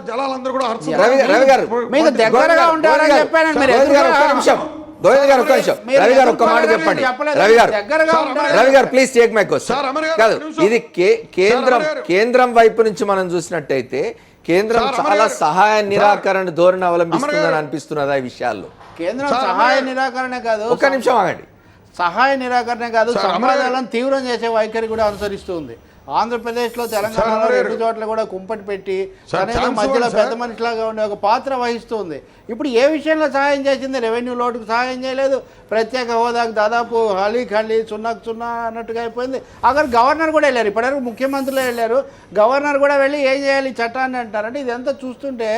జలాలందరూ కూడా గోవింద్ గారు ఒక్క నిమిషం. రవి గారు ఒక్క మాట చెప్పండి. రవి గారు ప్లీజ్ టేక్ మై క్వశ్చన్. కాదు, ఇది కేంద్రం వైపు నుంచి మనం చూసినట్టయితే కేంద్రం చాలా సహాయ నిరాకరణ ధోరణి అవలంబిస్తుందని అనిపిస్తున్నదా ఈ విషయాల్లో? కేంద్రం సహాయ నిరాకరణే కాదు, ఒక్క నిమిషం ఆగండి, సహాయ నిరాకరణే కాదు, సమాధానాలను తీవ్రం చేసే వైఖరి కూడా అనుసరిస్తుంది. ఆంధ్రప్రదేశ్లో, తెలంగాణలో 2 చోట్ల కూడా కుంపటి పెట్టి తనేదో మధ్యలో పెద్ద మనిషిలాగా ఉండే ఒక పాత్ర వహిస్తుంది. ఇప్పుడు ఏ విషయంలో సహాయం చేసింది? రెవెన్యూ లోటుకు సహాయం చేయలేదు, ప్రత్యేక హోదాకు దాదాపు ఖాళీ 0 అన్నట్టుగా అయిపోయింది. అక్కడ గవర్నర్ కూడా వెళ్ళారు, ఇప్పటివరకు ముఖ్యమంత్రులే వెళ్ళారు, గవర్నర్ కూడా వెళ్ళి ఏం చేయాలి చట్టాన్ని అంటారంటే ఇదంతా చూస్తుంటే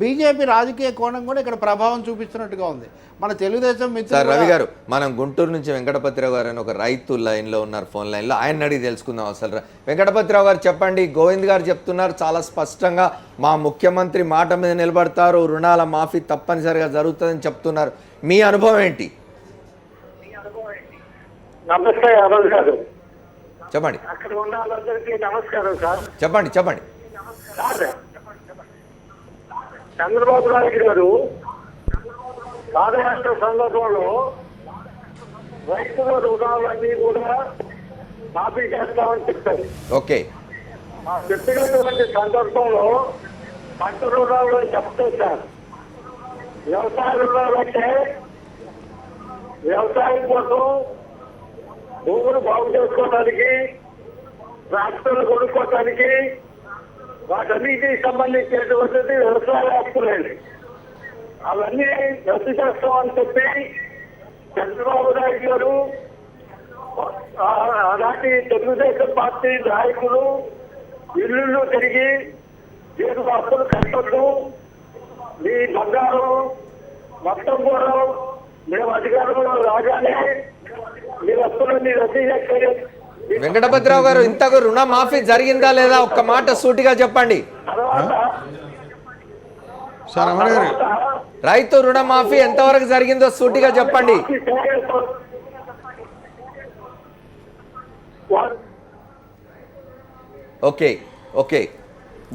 బీజేపీ రాజకీయ కోణం కూడా ఇక్కడ ప్రభావం చూపిస్తున్నట్టుగా ఉంది. మన తెలుగుదేశం మిత్రులు రవి గారు, మనం గుంటూరు నుంచి వెంకటపతిరావు గారు అని ఒక రైతు లైన్లో ఉన్నారు, ఫోన్ లైన్లో, ఆయన అడిగి తెలుసుకుందాం. అసలు వెంకటపతిరావు గారు చెప్పండి. గోవింద్ గారు చెప్తున్నారు చాలా స్పష్టంగా మా ముఖ్యమంత్రి మాట మీద నిలబడతారు, రుణాల మాఫీ తప్పనిసరిగా జరుగుతుందని చెప్తున్నారు. మీ అనుభవం ఏంటి? నమస్తే అరుణ్ గారు. చెప్పండి. అక్కడ ఉన్న వాళ్ళందరికీ నమస్కారం సార్. చెప్పండి. చంద్రబాబు నాయుడు గారు పాదయాత్ర సందర్భంలో రైతుల రుణాలన్నీ కూడా మాఫీ చేస్తామని చెప్పారు. ఓకే. చెప్పినటువంటి సందర్భంలో పంట రుణాలు చెప్తారు సార్. వ్యవసాయ రుణాలంటే వ్యవసాయం కోసం భూములు బాగు చేసుకోవడానికి, ట్రాక్టర్లు కొనుక్కోవడానికి, వాటన్నిటికి సంబంధించినటువంటిది వ్యవసాయ హక్కులండి. అవన్నీ రద్దు చేస్తామని చెప్పి చంద్రబాబు నాయుడు గారు, అలాంటి తెలుగుదేశం పార్టీ నాయకులు ఇల్లు తిరిగి మీరు అప్పులు కట్టొద్దు, మీ బంగారం మొత్తం కూడా మేము అధికారంలో రాగానే మీ అప్పులన్నీ రద్దు చేస్తారు. వెంకటపతిరావు గారు, ఇంతకు రుణ మాఫీ జరిగిందా లేదా ఒక్క మాట సూటిగా చెప్పండి. రైతు రుణమాఫీ ఎంతవరకు జరిగిందో సూటిగా చెప్పండి. ఓకే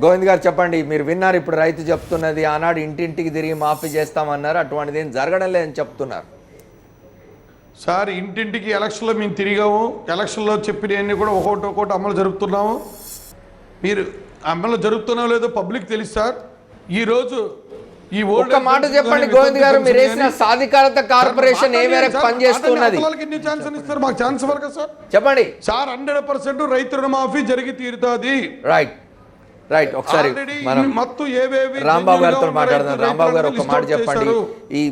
గోవింద్ గారు చెప్పండి. మీరు విన్నారు ఇప్పుడు రైతు చెప్తున్నది, ఆనాడు ఇంటింటికి తిరిగి మాఫీ చేస్తామన్నారు, అటువంటిది ఏం జరగడం లేదని చెప్తున్నారు. సార్ ఇంటింటికి ఎలక్షన్లో మేము తిరిగాము, ఎలక్షన్లో చెప్పినవన్నీ కూడా ఒక్కొక్కటి అమలు జరుపుతున్నాము. మీరు అమలు జరుపుతున్నావు లేదో పబ్లిక్ తెలుసు సార్. ఈరోజు ఈ ఒక్క మాట చెప్పండి గోవింద్ గారు, మీరు వేసిన సాధికారత కార్పొరేషన్ ఏ మేరకు పనిచేస్తున్నది ఎన్ని ఛాన్స్ ఇస్తారు? మాకు ఛాన్స్ వరకు సార్ చెప్పండి సార్. 100% రైతు రుణమాఫీ జరిగి తీరుతుంది. రైట్ ఒకసారి మనం రాంబాబు గారితో మాట్లాడదాం. రాంబాబు గారు ఒక మాట చెప్పండి, ఈ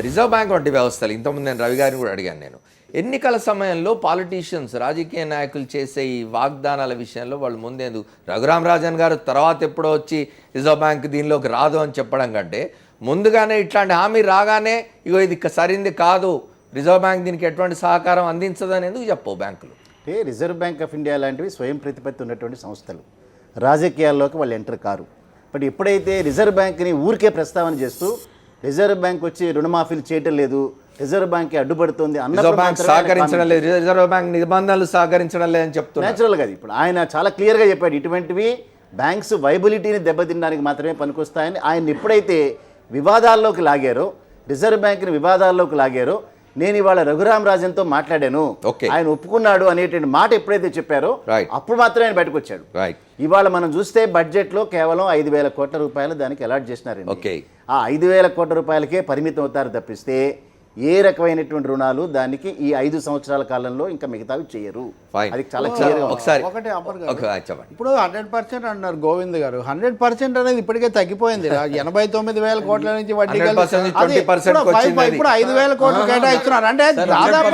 రిజర్వ్ బ్యాంక్ వంటి వ్యవస్థలు, ఇంతకుముందు నేను రవి గారిని కూడా అడిగాను, నేను ఎన్నికల సమయంలో పాలిటీషియన్స్, రాజకీయ నాయకులు చేసే ఈ వాగ్దానాల విషయంలో వాళ్ళు ముందేందుకు, రఘురామ్ రాజన్ గారు తర్వాత ఎప్పుడో వచ్చి రిజర్వ్ బ్యాంక్ దీనిలోకి రాదు అని చెప్పడం కంటే ముందుగానే ఇట్లాంటి హామీ రాగానే ఇగో ఇది సరైంది కాదు, రిజర్వ్ బ్యాంక్ దీనికి ఎటువంటి సహకారం అందించదు అని ఎందుకు చెప్పవు బ్యాంకులు? అంటే రిజర్వ్ బ్యాంక్ ఆఫ్ ఇండియా లాంటివి స్వయం ప్రతిపత్తి ఉన్నటువంటి సంస్థలు, రాజకీయాల్లోకి వాళ్ళు ఎంటర్ కారు. బట్ ఎప్పుడైతే రిజర్వ్ బ్యాంక్ని ఊరికే ప్రస్తావన చేస్తూ రిజర్వ్ బ్యాంక్ వచ్చి రుణమాఫీలు చేయటం లేదు, రిజర్వ్ బ్యాంక్ అడ్డుపడుతుంది రిజర్వ్ బ్యాంక్ సహకరించడం లేదు, రిజర్వ్ బ్యాంక్ నిబంధనలు సహకరించడం లేదని చెప్తున్నారు. నేచురల్గా ఇప్పుడు ఆయన చాలా క్లియర్గా చెప్పాడు, ఇటువంటివి బ్యాంక్స్ వైబిలిటీని దెబ్బతినడానికి మాత్రమే పనికొస్తాయని. ఆయన ఎప్పుడైతే వివాదాల్లోకి లాగారో, రిజర్వ్ బ్యాంక్ని వివాదాల్లోకి లాగారో, నేను ఇవాళ రఘురామ్ రాజన్తో మాట్లాడాను, ఆయన ఒప్పుకున్నాడు అనేటువంటి మాట ఎప్పుడైతే చెప్పారో అప్పుడు మాత్రమే ఆయన బయటకు వచ్చాడు. ఇవాళ మనం చూస్తే బడ్జెట్లో కేవలం 5,000 కోట్ల రూపాయలు దానికి అలాట్ చేసినారండి. ఆ 5,000 కోట్ల రూపాయలకే పరిమితం అవుతారు తప్పిస్తే ఏ రకమైనటువంటి రుణాలు దానికి ఈ 5 సంవత్సరాల కాలంలో ఇంకా మిగతావి చేయరు. అది చాలా క్లియర్గా ఒకసారి ఒకటి ఇప్పుడు 100% అన్నారు గోవింద్ గారు. 100% అనేది ఇప్పటికే తగ్గిపోయింది. 89,000 కోట్ల నుంచి వడ్డీ ఇప్పుడు 5,000 కోట్లు కేటాయిస్తున్నారు. అంటే దాదాపు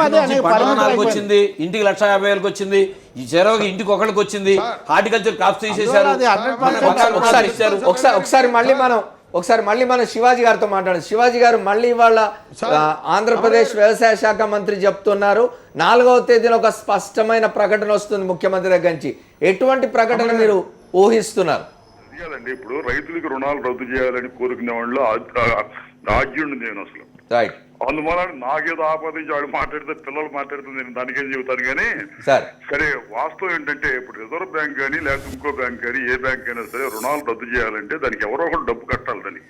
వచ్చింది, ఇంటికి 1,50,000 వచ్చింది, ఈ చెరవకి ఇంటికి ఒకరికి వచ్చింది, హార్టికల్చర్ క్రాప్స్ తీసేశారు. ఒకసారి మళ్ళీ మనం శివాజీ గారితో మాట్లాడాలి. శివాజీ గారు, మళ్ళీ ఇవాళ ఆంధ్రప్రదేశ్ వ్యవసాయ శాఖ మంత్రి చెప్తున్నారు 4వ తేదీన ఒక స్పష్టమైన ప్రకటన వస్తుంది ముఖ్యమంత్రి దగ్గర నుంచి. ఎటువంటి ప్రకటన మీరు ఊహిస్తున్నారు? ఇప్పుడు రైతులకు రుణాలు రద్దు చేయాలని కోరుకునే వాళ్ళు రాజ్యుడిని నేను అసలు అందువల్ల నాకేదో ఆపాదించి వాడు మాట్లాడితే పిల్లలు మాట్లాడితే నేను దానికేం చెబుతాను. కానీ సరే, వాస్తవం ఏంటంటే ఇప్పుడు రిజర్వ్ బ్యాంక్ కానీ లేకపోతే ఇంకో బ్యాంక్ కానీ ఏ బ్యాంక్ అయినా సరే రుణాలు రద్దు చేయాలంటే దానికి ఎవరో ఒకరు డబ్బు కట్టాలి. దానికి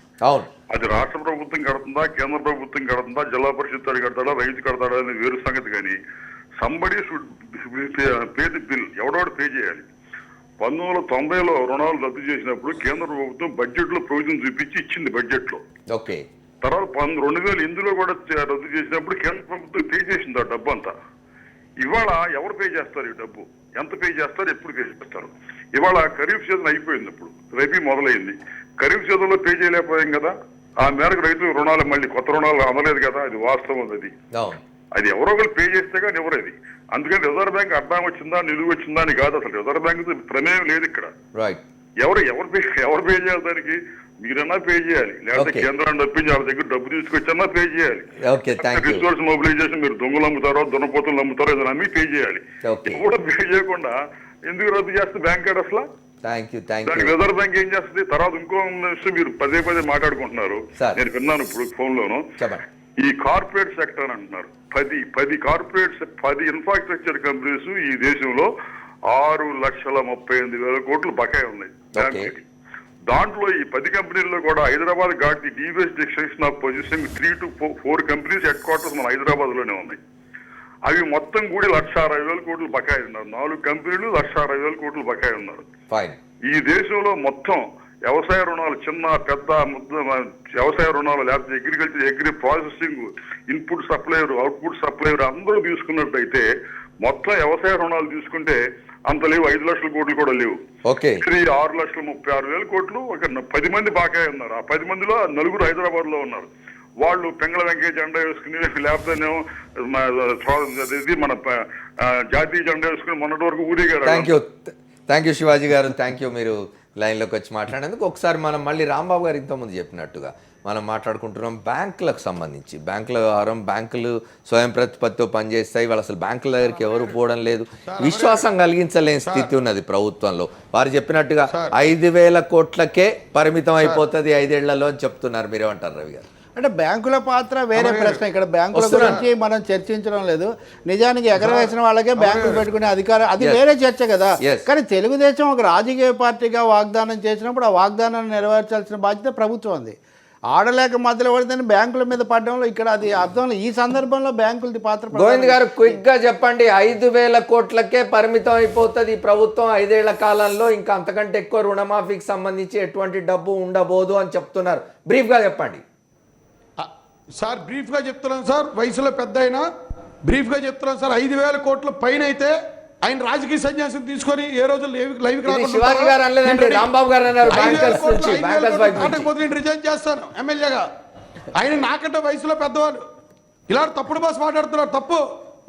అది రాష్ట్ర ప్రభుత్వం కడుతుందా, కేంద్ర ప్రభుత్వం కడుతుందా, జిల్లా పరిషత్ కడతాడా, రైతు కడతాడా అనేది వేరు సంగతి. కానీ సంబడి పే ది బిల్, ఎవడోడు పే చేయాలి. 1990లో రుణాలు రద్దు చేసినప్పుడు కేంద్ర ప్రభుత్వం బడ్జెట్ లో ప్రొవిజన్ చూపించి ఇచ్చింది బడ్జెట్ లో. తర్వాత 2008లో కూడా రద్దు చేసినప్పుడు కేంద్ర ప్రభుత్వం పే చేసింది ఆ డబ్బు అంతా. ఇవాళ ఎవరు పే చేస్తారు? ఈ డబ్బు ఎంత పే చేస్తారు, ఎప్పుడు పే చేస్తారు? ఇవాళ ఖరీఫ్ సీజన్ అయిపోయింది, ఇప్పుడు రబీ మొదలైంది. ఖరీఫ్ సీజన్లో పే చేయలేకపోయాం కదా, ఆ మేరకు రైతు రుణాలు మళ్ళీ కొత్త రుణాలు అందలేదు కదా. అది వాస్తవం. అది ఎవరో ఒకరు పే చేస్తే కానీ ఎవరేది. అందుకని రిజర్వ్ బ్యాంక్ అడ్డం వచ్చిందా, నిలువు వచ్చిందా అని కాదు. అసలు రిజర్వ్ బ్యాంక్ ప్రమేయం లేదు ఇక్కడ. ఎవరు పే చేయాలి? దానికి మీరన్నా పే చేయాలి, లేకపోతే కేంద్రాన్ని తప్పించి వాళ్ళ దగ్గర డబ్బు తీసుకొచ్చన్నా పే చేయాలి. రిసోర్స్ మొబిలైజేషన్, మీరు దొంగలు అమ్ముతారో దున్నపోతులు అమ్ముతారో ఏదైనా అమ్మి పే చేయాలి. కూడా పే చేయకుండా ఎందుకు రద్దు చేస్తే బ్యాంక్ అసలు దానికి రిజర్వ్ బ్యాంక్ ఏం చేస్తుంది? తర్వాత ఇంకో విషయం మీరు పదే మాట్లాడుకుంటున్నారు, నేను విన్నాను ఇప్పుడు ఫోన్ లోను. ఈ కార్పొరేట్ సెక్టర్ అని అంటున్నారు. 10 కార్పొరేట్స్, 10 ఇన్ఫ్రాస్ట్రక్చర్ కంపెనీస్ ఈ దేశంలో 6,38,000 కోట్లు బకాయి ఉన్నాయి బ్యాంకులకి. దాంట్లో ఈ 10 కంపెనీల్లో కూడా Hyderabad got the the best extension of position 3 to 4 companies headquarters మన హైదరాబాద్ లోనే ఉన్నాయి. అవి మొత్తం కూడా 1,60,000 కోట్లు బకాయి ఉన్నారు. 4 కంపెనీలు 1,60,000 కోట్లు బకాయి ఉన్నారు. ఈ దేశంలో మొత్తం వ్యవసాయ రుణాలు, చిన్న పెద్ద వ్యవసాయ రుణాలు, లేకపోతే agri processing, input supplier, output supplier అందరూ తీసుకున్నట్టయితే మొత్తం వ్యవసాయ రుణాలు తీసుకుంటే అంత లేవు. 5 లక్షల కోట్లు కూడా లేవు. 6,36,000 కోట్లు. ఒక 10 మంది బాకాయ ఉన్నారు. ఆ 10 మందిలో 4 హైదరాబాద్ లో ఉన్నారు. వాళ్ళు పెంగళ వెంకయ్య జెండా వేసుకుని, లేకపోతేనేమో మన జాతీయ జెండా వేసుకుని మొన్నటి వరకు ఊరేగారు. థ్యాంక్ యూ శివాజీ గారు, థ్యాంక్ యూ మీరు లైన్లోకి వచ్చి మాట్లాడేందుకు. ఒకసారి మనం మళ్ళీ రాంబాబు గారు ఇంతకుముందు చెప్పినట్టుగా మనం మాట్లాడుకుంటున్నాం బ్యాంకులకు సంబంధించి. బ్యాంకుల వ్యవహారం, బ్యాంకులు స్వయం ప్రతిపత్తితో పనిచేస్తాయి. వాళ్ళు అసలు బ్యాంకుల దగ్గరికి ఎవరు పోవడం లేదు. విశ్వాసం కలిగించలేని స్థితి ఉన్నది ప్రభుత్వంలో. వారు చెప్పినట్టుగా 5,000 కోట్లకే పరిమితం అయిపోతుంది 5 ఏళ్లలో అని చెప్తున్నారు. మీరేమంటారు రవి గారు? అంటే బ్యాంకుల పాత్ర వేరే ప్రశ్న. ఇక్కడ బ్యాంకుల గురించి మనం చర్చించడం లేదు. నిజానికి ఎగరవేసిన వాళ్ళకే బ్యాంకులు పెట్టుకునే అధికారం, అది వేరే చర్చ కదా. కానీ తెలుగుదేశం ఒక రాజకీయ పార్టీగా వాగ్దానం చేసినప్పుడు ఆ వాగ్దానాన్ని నెరవేర్చాల్సిన బాధ్యత ప్రభుత్వం ఉంది. ఆడలేక మధ్యలో పడితే బ్యాంకుల మీద పడడంలో ఇక్కడ అది అర్థం. ఈ సందర్భంలో బ్యాంకులది పాత్ర గోవింద్ గారు క్విక్ గా చెప్పండి. 5,000 కోట్లకే పరిమితం అయిపోతుంది ఈ ప్రభుత్వం 5 ఏళ్ల కాలంలో, ఇంకా అంతకంటే ఎక్కువ రుణమాఫీకి సంబంధించి ఎటువంటి డబ్బు ఉండబోదు అని చెప్తున్నారు. బ్రీఫ్ గా చెప్పండి సార్. బ్రీఫ్గా చెప్తున్నాను సార్, వయసులో పెద్ద అయినా బ్రీఫ్గా చెప్తున్నాను సార్. 5,000 కోట్ల పైన అయితే ఆయన రాజకీయ సన్యాసం తీసుకొని ఏ రోజు లైవ్ శివాజీ గారు అనలేదండి, రాంబాబు గారు అన్నారు. రిజైన్ చేస్తాను ఎమ్మెల్యేగా. ఆయన నాకంటే వయసులో పెద్దవాళ్ళు ఇలా తప్పుడు భాష మాట్లాడుతున్నారు. తప్పు.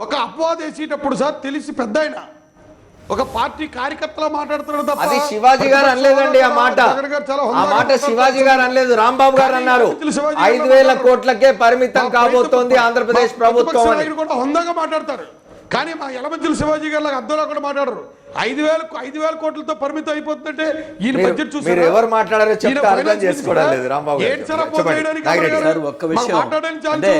ఒక అపవాదం వేసేటప్పుడు సార్ తెలిసి పెద్ద ఆయన ఒక పార్టీ కార్యకర్తలా మాట్లాడుతున్నాడు తప్ప అది శివాజీ గారు అనలేదండి. ఆ మాట శివాజీ గారు అనలేదు, రాంబాబు గారు అన్నారు. 5,000 కోట్లకే పరిమితం కాబోతోంది ఆంధ్రప్రదేశ్ ప్రభుత్వం అని. కూడా హొందాగా మాట్లాడతారు, కానీ మా యలమంచిల శివాజీ గారు అర్థంలో కూడా మాట్లాడరు. 5,000 కోట్లతో పరిమితం అయిపోతుందంటే ఈయన బడ్జెట్ చూసి మీరు ఎవరు మాట్లాడారో చెప్తే అర్థం చేసుకోవడం లేదు. రాంబాబు గారు ఒక్క విషయం అంటే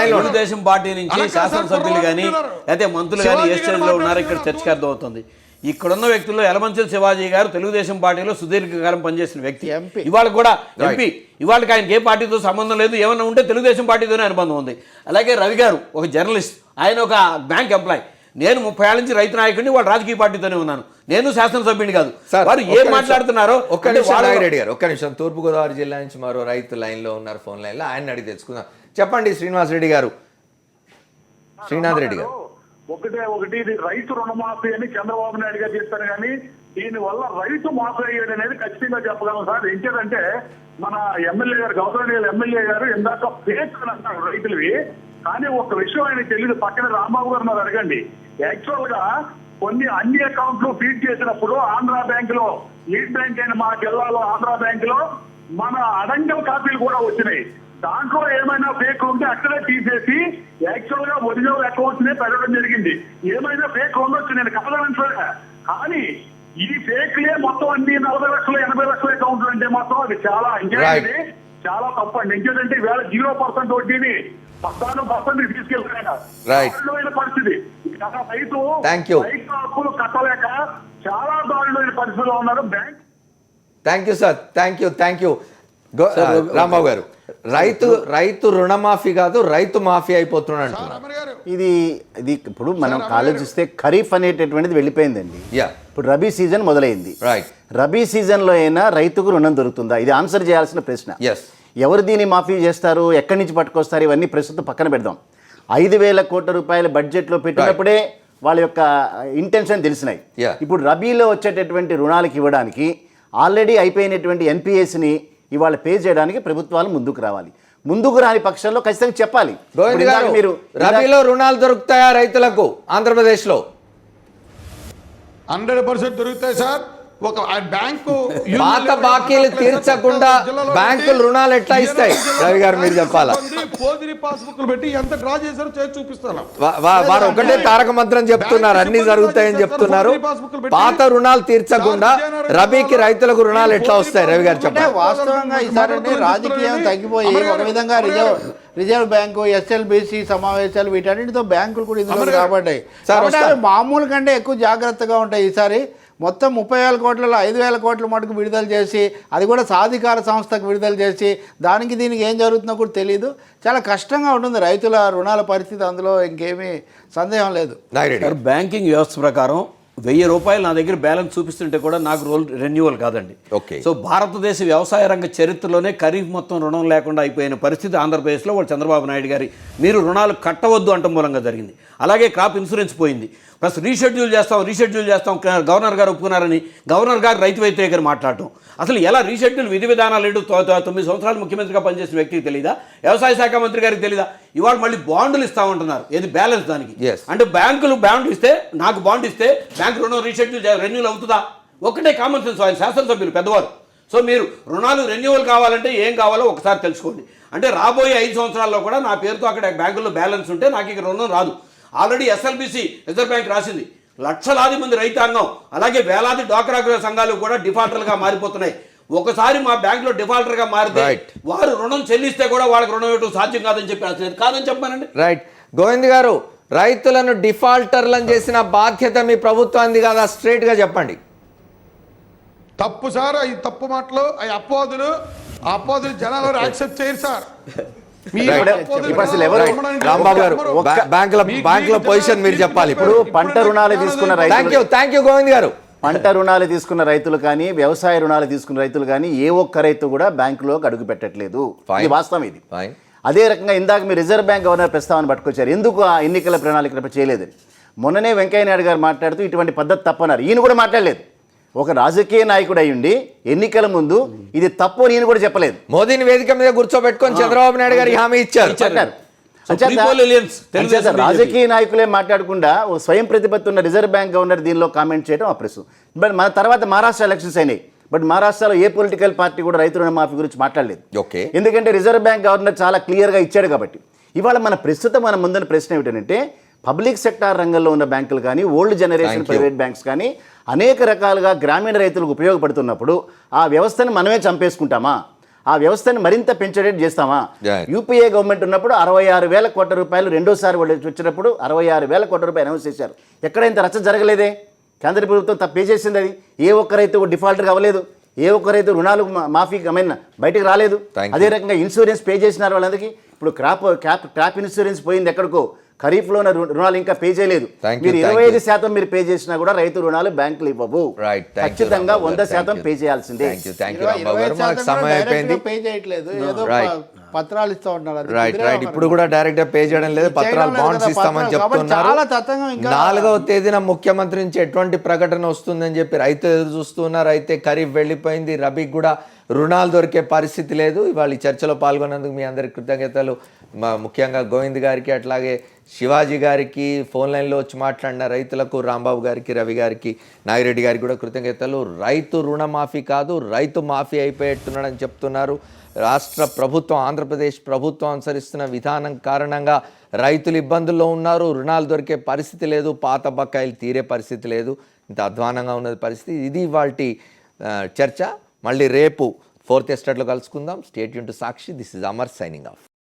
తెలుగుదేశం పార్టీ నుంచి శాసనసభ్యులు కానీ అయితే మంత్రులు కానీ ఏ స్టేజ్లో ఉన్నారో ఇక్కడ చర్చకు అర్థం అవుతుంది. ఇక్కడున్న వ్యక్తుల్లో యలమంచిల శివాజీ గారు తెలుగుదేశం పార్టీలో సుదీర్ఘకాలం పనిచేసిన వ్యక్తి. ఇవాళ కూడా ఎంపీ. ఇవాళకి ఆయనకి ఏ పార్టీతో సంబంధం లేదు. ఏమన్నా ఉంటే తెలుగుదేశం పార్టీతోనే అనుబంధం ఉంది. అలాగే రవి గారు ఒక జర్నలిస్ట్, ఆయన ఒక బ్యాంక్ ఎంప్లాయ్. నేను 30 ఏళ్ళ నుంచి రైతు నాయకుడిని, వాళ్ళు రాజకీయ పార్టీతోనే ఉన్నాను. నేను శాసనసభ్యుడిని కాదు. వారు ఏం మాట్లాడుతున్నారో ఒక్క నిమిషం. తూర్పుగోదావరి జిల్లా నుంచి మరో రైతు లైన్ లో ఉన్నారు, ఫోన్ లైన్ లో. ఆయన అడిగి తెలుసుకుందాం. చెప్పండి శ్రీనివాస్ రెడ్డి గారు. శ్రీనాథ్ రెడ్డి గారు. ఒకటి ఇది రైతు రుణమాఫీ అని చంద్రబాబు నాయుడు గారు చెప్పారు, కానీ దీని వల్ల రైతు మాఫీ అయ్యాడు అనేది ఖచ్చితంగా చెప్పగలం సార్. ఏంటంటే మన ఎమ్మెల్యే గారు, గౌరవనీయులు ఎమ్మెల్యే గారు ఇందాక ఫేక్ అని అంటారు రైతులవి, కానీ ఒక విషయం ఆయన తెలియదు. పక్కన రాంబాబు గారు నాకు అడగండి. యాక్చువల్ గా అన్ని అకౌంట్లు ఫీడ్ చేసినప్పుడు ఆంధ్ర బ్యాంక్ లో, లీడ్ బ్యాంక్ అయిన మా జిల్లాలో ఆంధ్ర బ్యాంక్ లో మన అడంగల్ కాపీలు కూడా వచ్చినాయి. దాంట్లో ఏమైనా ఫేక్ ఉంటే అక్కడే తీసేసి యాక్చువల్ గా ఒరిజినల్ అకౌంట్స్ నే పెట్టడం జరిగింది. ఏమైనా ఫేక్ ఉండొచ్చు, నేను కాదనంటే, కానీ ఈ ఫేక్లే మొత్తం అన్ని 40 లక్షలు 80 లక్షల అకౌంట్లు అంటే మాత్రం అది చాలా అంగీకరించింది, చాలా తప్పండి. ఎందుకంటే ఈవేళ 0% వడ్డీని 14% తీసుకెళ్తాను పరిస్థితి. రైతు అప్పులు కట్టలేక చాలా దారుణమైన పరిస్థితిలో ఉన్నారు. Bank. Thank you sir. Thank you Rambabu గారు. రైతు రుణమాఫీ కాదు, రైతు మాఫీ అయిపోతున్నాడు. ఇది ఇప్పుడు మనం ఆలోచిస్తే ఖరీఫ్ అనేటటువంటిది వెళ్ళిపోయిందండి. ఇప్పుడు రబీ సీజన్ మొదలైంది. రబీ సీజన్లో అయినా రైతుకు రుణం దొరుకుతుందా? ఇది ఆన్సర్ చేయాల్సిన ప్రశ్న. ఎవరు దీన్ని మాఫీ చేస్తారు, ఎక్కడి నుంచి పట్టుకొస్తారు, ఇవన్నీ ప్రస్తుతం పక్కన పెడదాం. 5,000 కోట్ల రూపాయల బడ్జెట్లో పెట్టినప్పుడే వాళ్ళ యొక్క ఇంటెన్షన్ తెలిసినాయి. ఇప్పుడు రబీలో వచ్చేటటువంటి రుణాలకు ఇవ్వడానికి ఆల్రెడీ అయిపోయినటువంటి ఎన్పిఎస్ని ఇవాళ పే చేయడానికి ప్రభుత్వాలు ముందుకు రావాలి. ముందుకు రాని పక్షంలో ఖచ్చితంగా చెప్పాలి. మీరు రబీలో రుణాలు దొరుకుతాయా రైతులకు ఆంధ్రప్రదేశ్లో? 100% దొరుకుతాయి సార్. ఒక బ్యాంకు పాత బాకీలు తీర్చకుండా బ్యాంకులు రుణాలు ఎట్లా ఇస్తాయి? రవి గారు మీరు చెప్పాలా? పోదిరి పాస్బుక్లు పెట్టి ఎంత డ్రా చేశారో చేసి చూపిస్తాను. వారు ఒకటే తారక మంత్రం చెప్తున్నారు, అన్ని జరుగుతాయని చెప్తున్నారు. పాత రుణాలు తీర్చకుండా రబీకి రైతులకు రుణాలు ఎట్లా వస్తాయి? రవి గారు చెప్పండి. వాస్తవంగా ఈసారి రాజకీయం తగ్గిపోయి ఒక విధంగా రిజర్వ్ బ్యాంకు, ఎస్ఎల్బిసి సమావేశాలు వీటన్నిటితో బ్యాంకులు కూడా ఇందులో కాబట్టాయి. మామూలు కంటే ఎక్కువ జాగ్రత్తగా ఉంటాయి. ఈసారి మొత్తం 30,000 కోట్లలో 5,000 కోట్ల మటుకు విడుదల చేసి, అది కూడా సాధికార సంస్థకు విడుదల చేసి, దానికి దీనికి ఏం జరుగుతుందో కూడా తెలియదు. చాలా కష్టంగా ఉంటుంది రైతుల రుణాల పరిస్థితి. అందులో ఇంకేమీ సందేహం లేదు. బ్యాంకింగ్ వ్యవస్థ ప్రకారం 1000 రూపాయలు నా దగ్గర బ్యాలెన్స్ చూపిస్తుంటే కూడా నాకు రోల్ రెన్యువల్ కాదండి. సో భారతదేశ వ్యవసాయ రంగ చరిత్రలోనే ఖరీఫ్ మొత్తం రుణం లేకుండా అయిపోయిన పరిస్థితి ఆంధ్రప్రదేశ్లో వాళ్ళు చంద్రబాబు నాయుడు గారి మీరు రుణాలు కట్టవద్దు అంట మూలంగా జరిగింది. అలాగే క్రాప్ ఇన్సూరెన్స్ పోయింది. ప్లస్ రీషెడ్యూల్ చేస్తాం గవర్నర్ గారు ఒప్పుకున్నారని గవర్నర్ గారు రైతు వ్యతిరేకని మాట్లాడటం. అసలు ఎలా రీషెడ్యూల్ విధి విధానాలు 9 సంవత్సరాలు ముఖ్యమంత్రిగా పనిచేసిన వ్యక్తికి తెలీదా? వ్యవసాయ శాఖ మంత్రి గారికి తెలీదా? ఇవాళ మళ్ళీ బాండ్లు ఇస్తామంటున్నారు. ఏది బ్యాలెన్స్ దానికి? అంటే బ్యాంకులు బాండ్ ఇస్తే, నాకు బాండ్ ఇస్తే బ్యాంకు రుణం రీషెడ్యూల్ రెన్యూల్ అవుతుందా? ఒకటే కామన్ సెన్స్. ఆయన శాసనసభ్యులు పెద్దవారు. సో మీరు రుణాలు రెన్యువల్ కావాలంటే ఏం కావాలో ఒకసారి తెలుసుకోండి. అంటే రాబోయే 5 సంవత్సరాల్లో కూడా నా పేరుతో అక్కడ బ్యాంకుల్లో బ్యాలెన్స్ ఉంటే నాకు ఇక రుణం రాదు. ఆల్రెడీ ఎస్ఎల్బిసి రిజర్వ్ బ్యాంక్ రాసింది. లక్షలాది మంది రైతాంగం అలాగే వేలాది డ్వాక్రా గృహ సంఘాలు కూడా డిఫాల్టర్లుగా మారిపోతున్నాయి. ఒకసారి మా బ్యాంకులో డిఫాల్టర్గా మారితే వారు రుణం చెల్లిస్తే కూడా వాళ్ళకి రుణం ఇవ్వడం సాధ్యం కాదని చెప్పి కాదని చెప్పానండి. రైట్. గోవింద్ గారు, రైతులను డిఫాల్టర్లను చేసిన బాధ్యత మీ ప్రభుత్వానికి కదా? స్ట్రైట్ గా చెప్పండి. తప్పు సార్, అవి తప్పు మాటలు, అవి అపోదులు. ఆ అపోదులు జనాలు యాక్సెప్ట్ చేయరు సార్. ఇప్పుడు అసలు ఎవరు రాంబాబు గారు బ్యాంకుల పొజిషన్ మీరు చెప్పాలి. ఇప్పుడు పంట రుణాలు తీసుకున్న రైతులు, థ్యాంక్ యూ గోవింద్ గారు. పంట రుణాలు తీసుకున్న రైతులు కానీ వ్యవసాయ రుణాలు తీసుకున్న రైతులు కానీ ఏ ఒక్క రైతు కూడా బ్యాంకులోకి అడుగు పెట్టట్లేదు. ఇది వాస్తవం. ఇది అదే రకంగా ఇందాక మీరు రిజర్వ్ బ్యాంక్ గవర్నర్ ప్రస్తావన పట్టుకొచ్చారు, ఎందుకు ఆ ఎన్నికల ప్రణాళిక చేయలేదని. మొన్ననే వెంకయ్య నాయుడు గారు మాట్లాడుతూ ఇటువంటి పద్ధతి తప్పన్నారు. ఈయన కూడా మాట్లాడలేదు. ఒక రాజకీయ నాయకుడు అయ్యుండి ఎన్నికల ముందు ఇది తప్పు నేను కూడా చెప్పలేదు. మోదీని వేదిక మీద కూర్చోబెట్టుకొని చంద్రబాబు నాయుడు గారికి హామీ ఇచ్చారు. రాజకీయ నాయకులే మాట్లాడకుండా స్వయం ప్రతిపత్తి ఉన్న రిజర్వ్ బ్యాంక్ గవర్నర్ దీనిలో కామెంట్ చేయడం అప్రెసు. బట్ మన తర్వాత మహారాష్ట్ర ఎలక్షన్స్ అయినాయి. బట్ మహారాష్ట్రలో ఏ పొలిటికల్ పార్టీ కూడా రైతు రుణమాఫీ గురించి మాట్లాడలేదు. ఎందుకంటే రిజర్వ్ బ్యాంక్ గవర్నర్ చాలా క్లియర్గా ఇచ్చాడు కాబట్టి. ఇవాళ మన ముందున్న ప్రశ్న ఏమిటంటే, పబ్లిక్ సెక్టార్ రంగంలో ఉన్న బ్యాంకులు కానీ ఓల్డ్ జనరేషన్ ప్రైవేట్ బ్యాంక్స్ కానీ అనేక రకాలుగా గ్రామీణ రైతులకు ఉపయోగపడుతున్నప్పుడు ఆ వ్యవస్థను మనమే చంపేసుకుంటామా? ఆ వ్యవస్థను మరింత పెంచేటట్టు చేస్తామా? యూపీఏ గవర్నమెంట్ ఉన్నప్పుడు 66,000 కోట్ల రూపాయలు రెండోసారి వచ్చినప్పుడు 66,000 కోట్ల రూపాయలు అనౌన్స్ చేశారు. ఎక్కడ ఇంత రచ్చ జరగలేదే. కేంద్ర ప్రభుత్వం పే చేసింది. అది ఏ ఒక్క రైతు డిఫాల్టర్ అవ్వలేదు. ఏ ఒక్క రైతు రుణాలు మాఫీ బయటకు రాలేదు. అదే రకంగా ఇన్సూరెన్స్ పే చేసినారు వాళ్ళందరికీ. ఇప్పుడు క్రాప్ ఇన్సూరెన్స్ పోయింది ఎక్కడికో. ఖరీఫ్లో రుణాలు ఇంకా పే చేయలేదు. మీరు 25% మీరు పే చేసినా కూడా రైతు రుణాలు బ్యాంకులు ఇవ్వవు. ఖచ్చితంగా 100% పే చేయాల్సిందే. పే చేయట్లేదు, ఏదో పత్రాలు ఇస్తా ఉన్నారు. రైట్. ఇప్పుడు కూడా డైరెక్ట్ గా పే చేయడం లేదు, పత్రాలు బాండ్స్ ఇస్తామని చెప్తున్నారు. 4వ తేదీన ముఖ్యమంత్రి నుంచి ఎటువంటి ప్రకటన వస్తుందని చెప్పి రైతులు ఎదురు చూస్తున్నారు. అయితే ఖరీఫ్ వెళ్ళిపోయింది, రబీకి కూడా రుణాలు దొరికే పరిస్థితి లేదు. ఇవాళ ఈ చర్చలో పాల్గొన్నందుకు మీ అందరికి కృతజ్ఞతలు. ముఖ్యంగా గోవింద్ గారికి, అట్లాగే శివాజీ గారికి, ఫోన్ లైన్లో వచ్చి మాట్లాడిన రైతులకు, రాంబాబు గారికి, రవి గారికి, నాగిరెడ్డి గారికి కూడా కృతజ్ఞతలు. రైతు రుణమాఫీ కాదు, రైతు మాఫీ అయిపోయేట్టున్నాడని చెప్తున్నారు. రాష్ట్ర ప్రభుత్వం, ఆంధ్రప్రదేశ్ ప్రభుత్వం అనుసరిస్తున్న విధానం కారణంగా రైతులు ఇబ్బందుల్లో ఉన్నారు. రుణాలు దొరికే పరిస్థితి లేదు, పాత బకాయిలు తీరే పరిస్థితి లేదు. ఇంత అధ్వానంగా ఉన్నది పరిస్థితి. ఇది ఇవాల్టి చర్చ. మళ్ళీ రేపు 4th ఎస్టేట్లో కలుసుకుందాం. Stay tune to Sakshi. This is Amar signing off.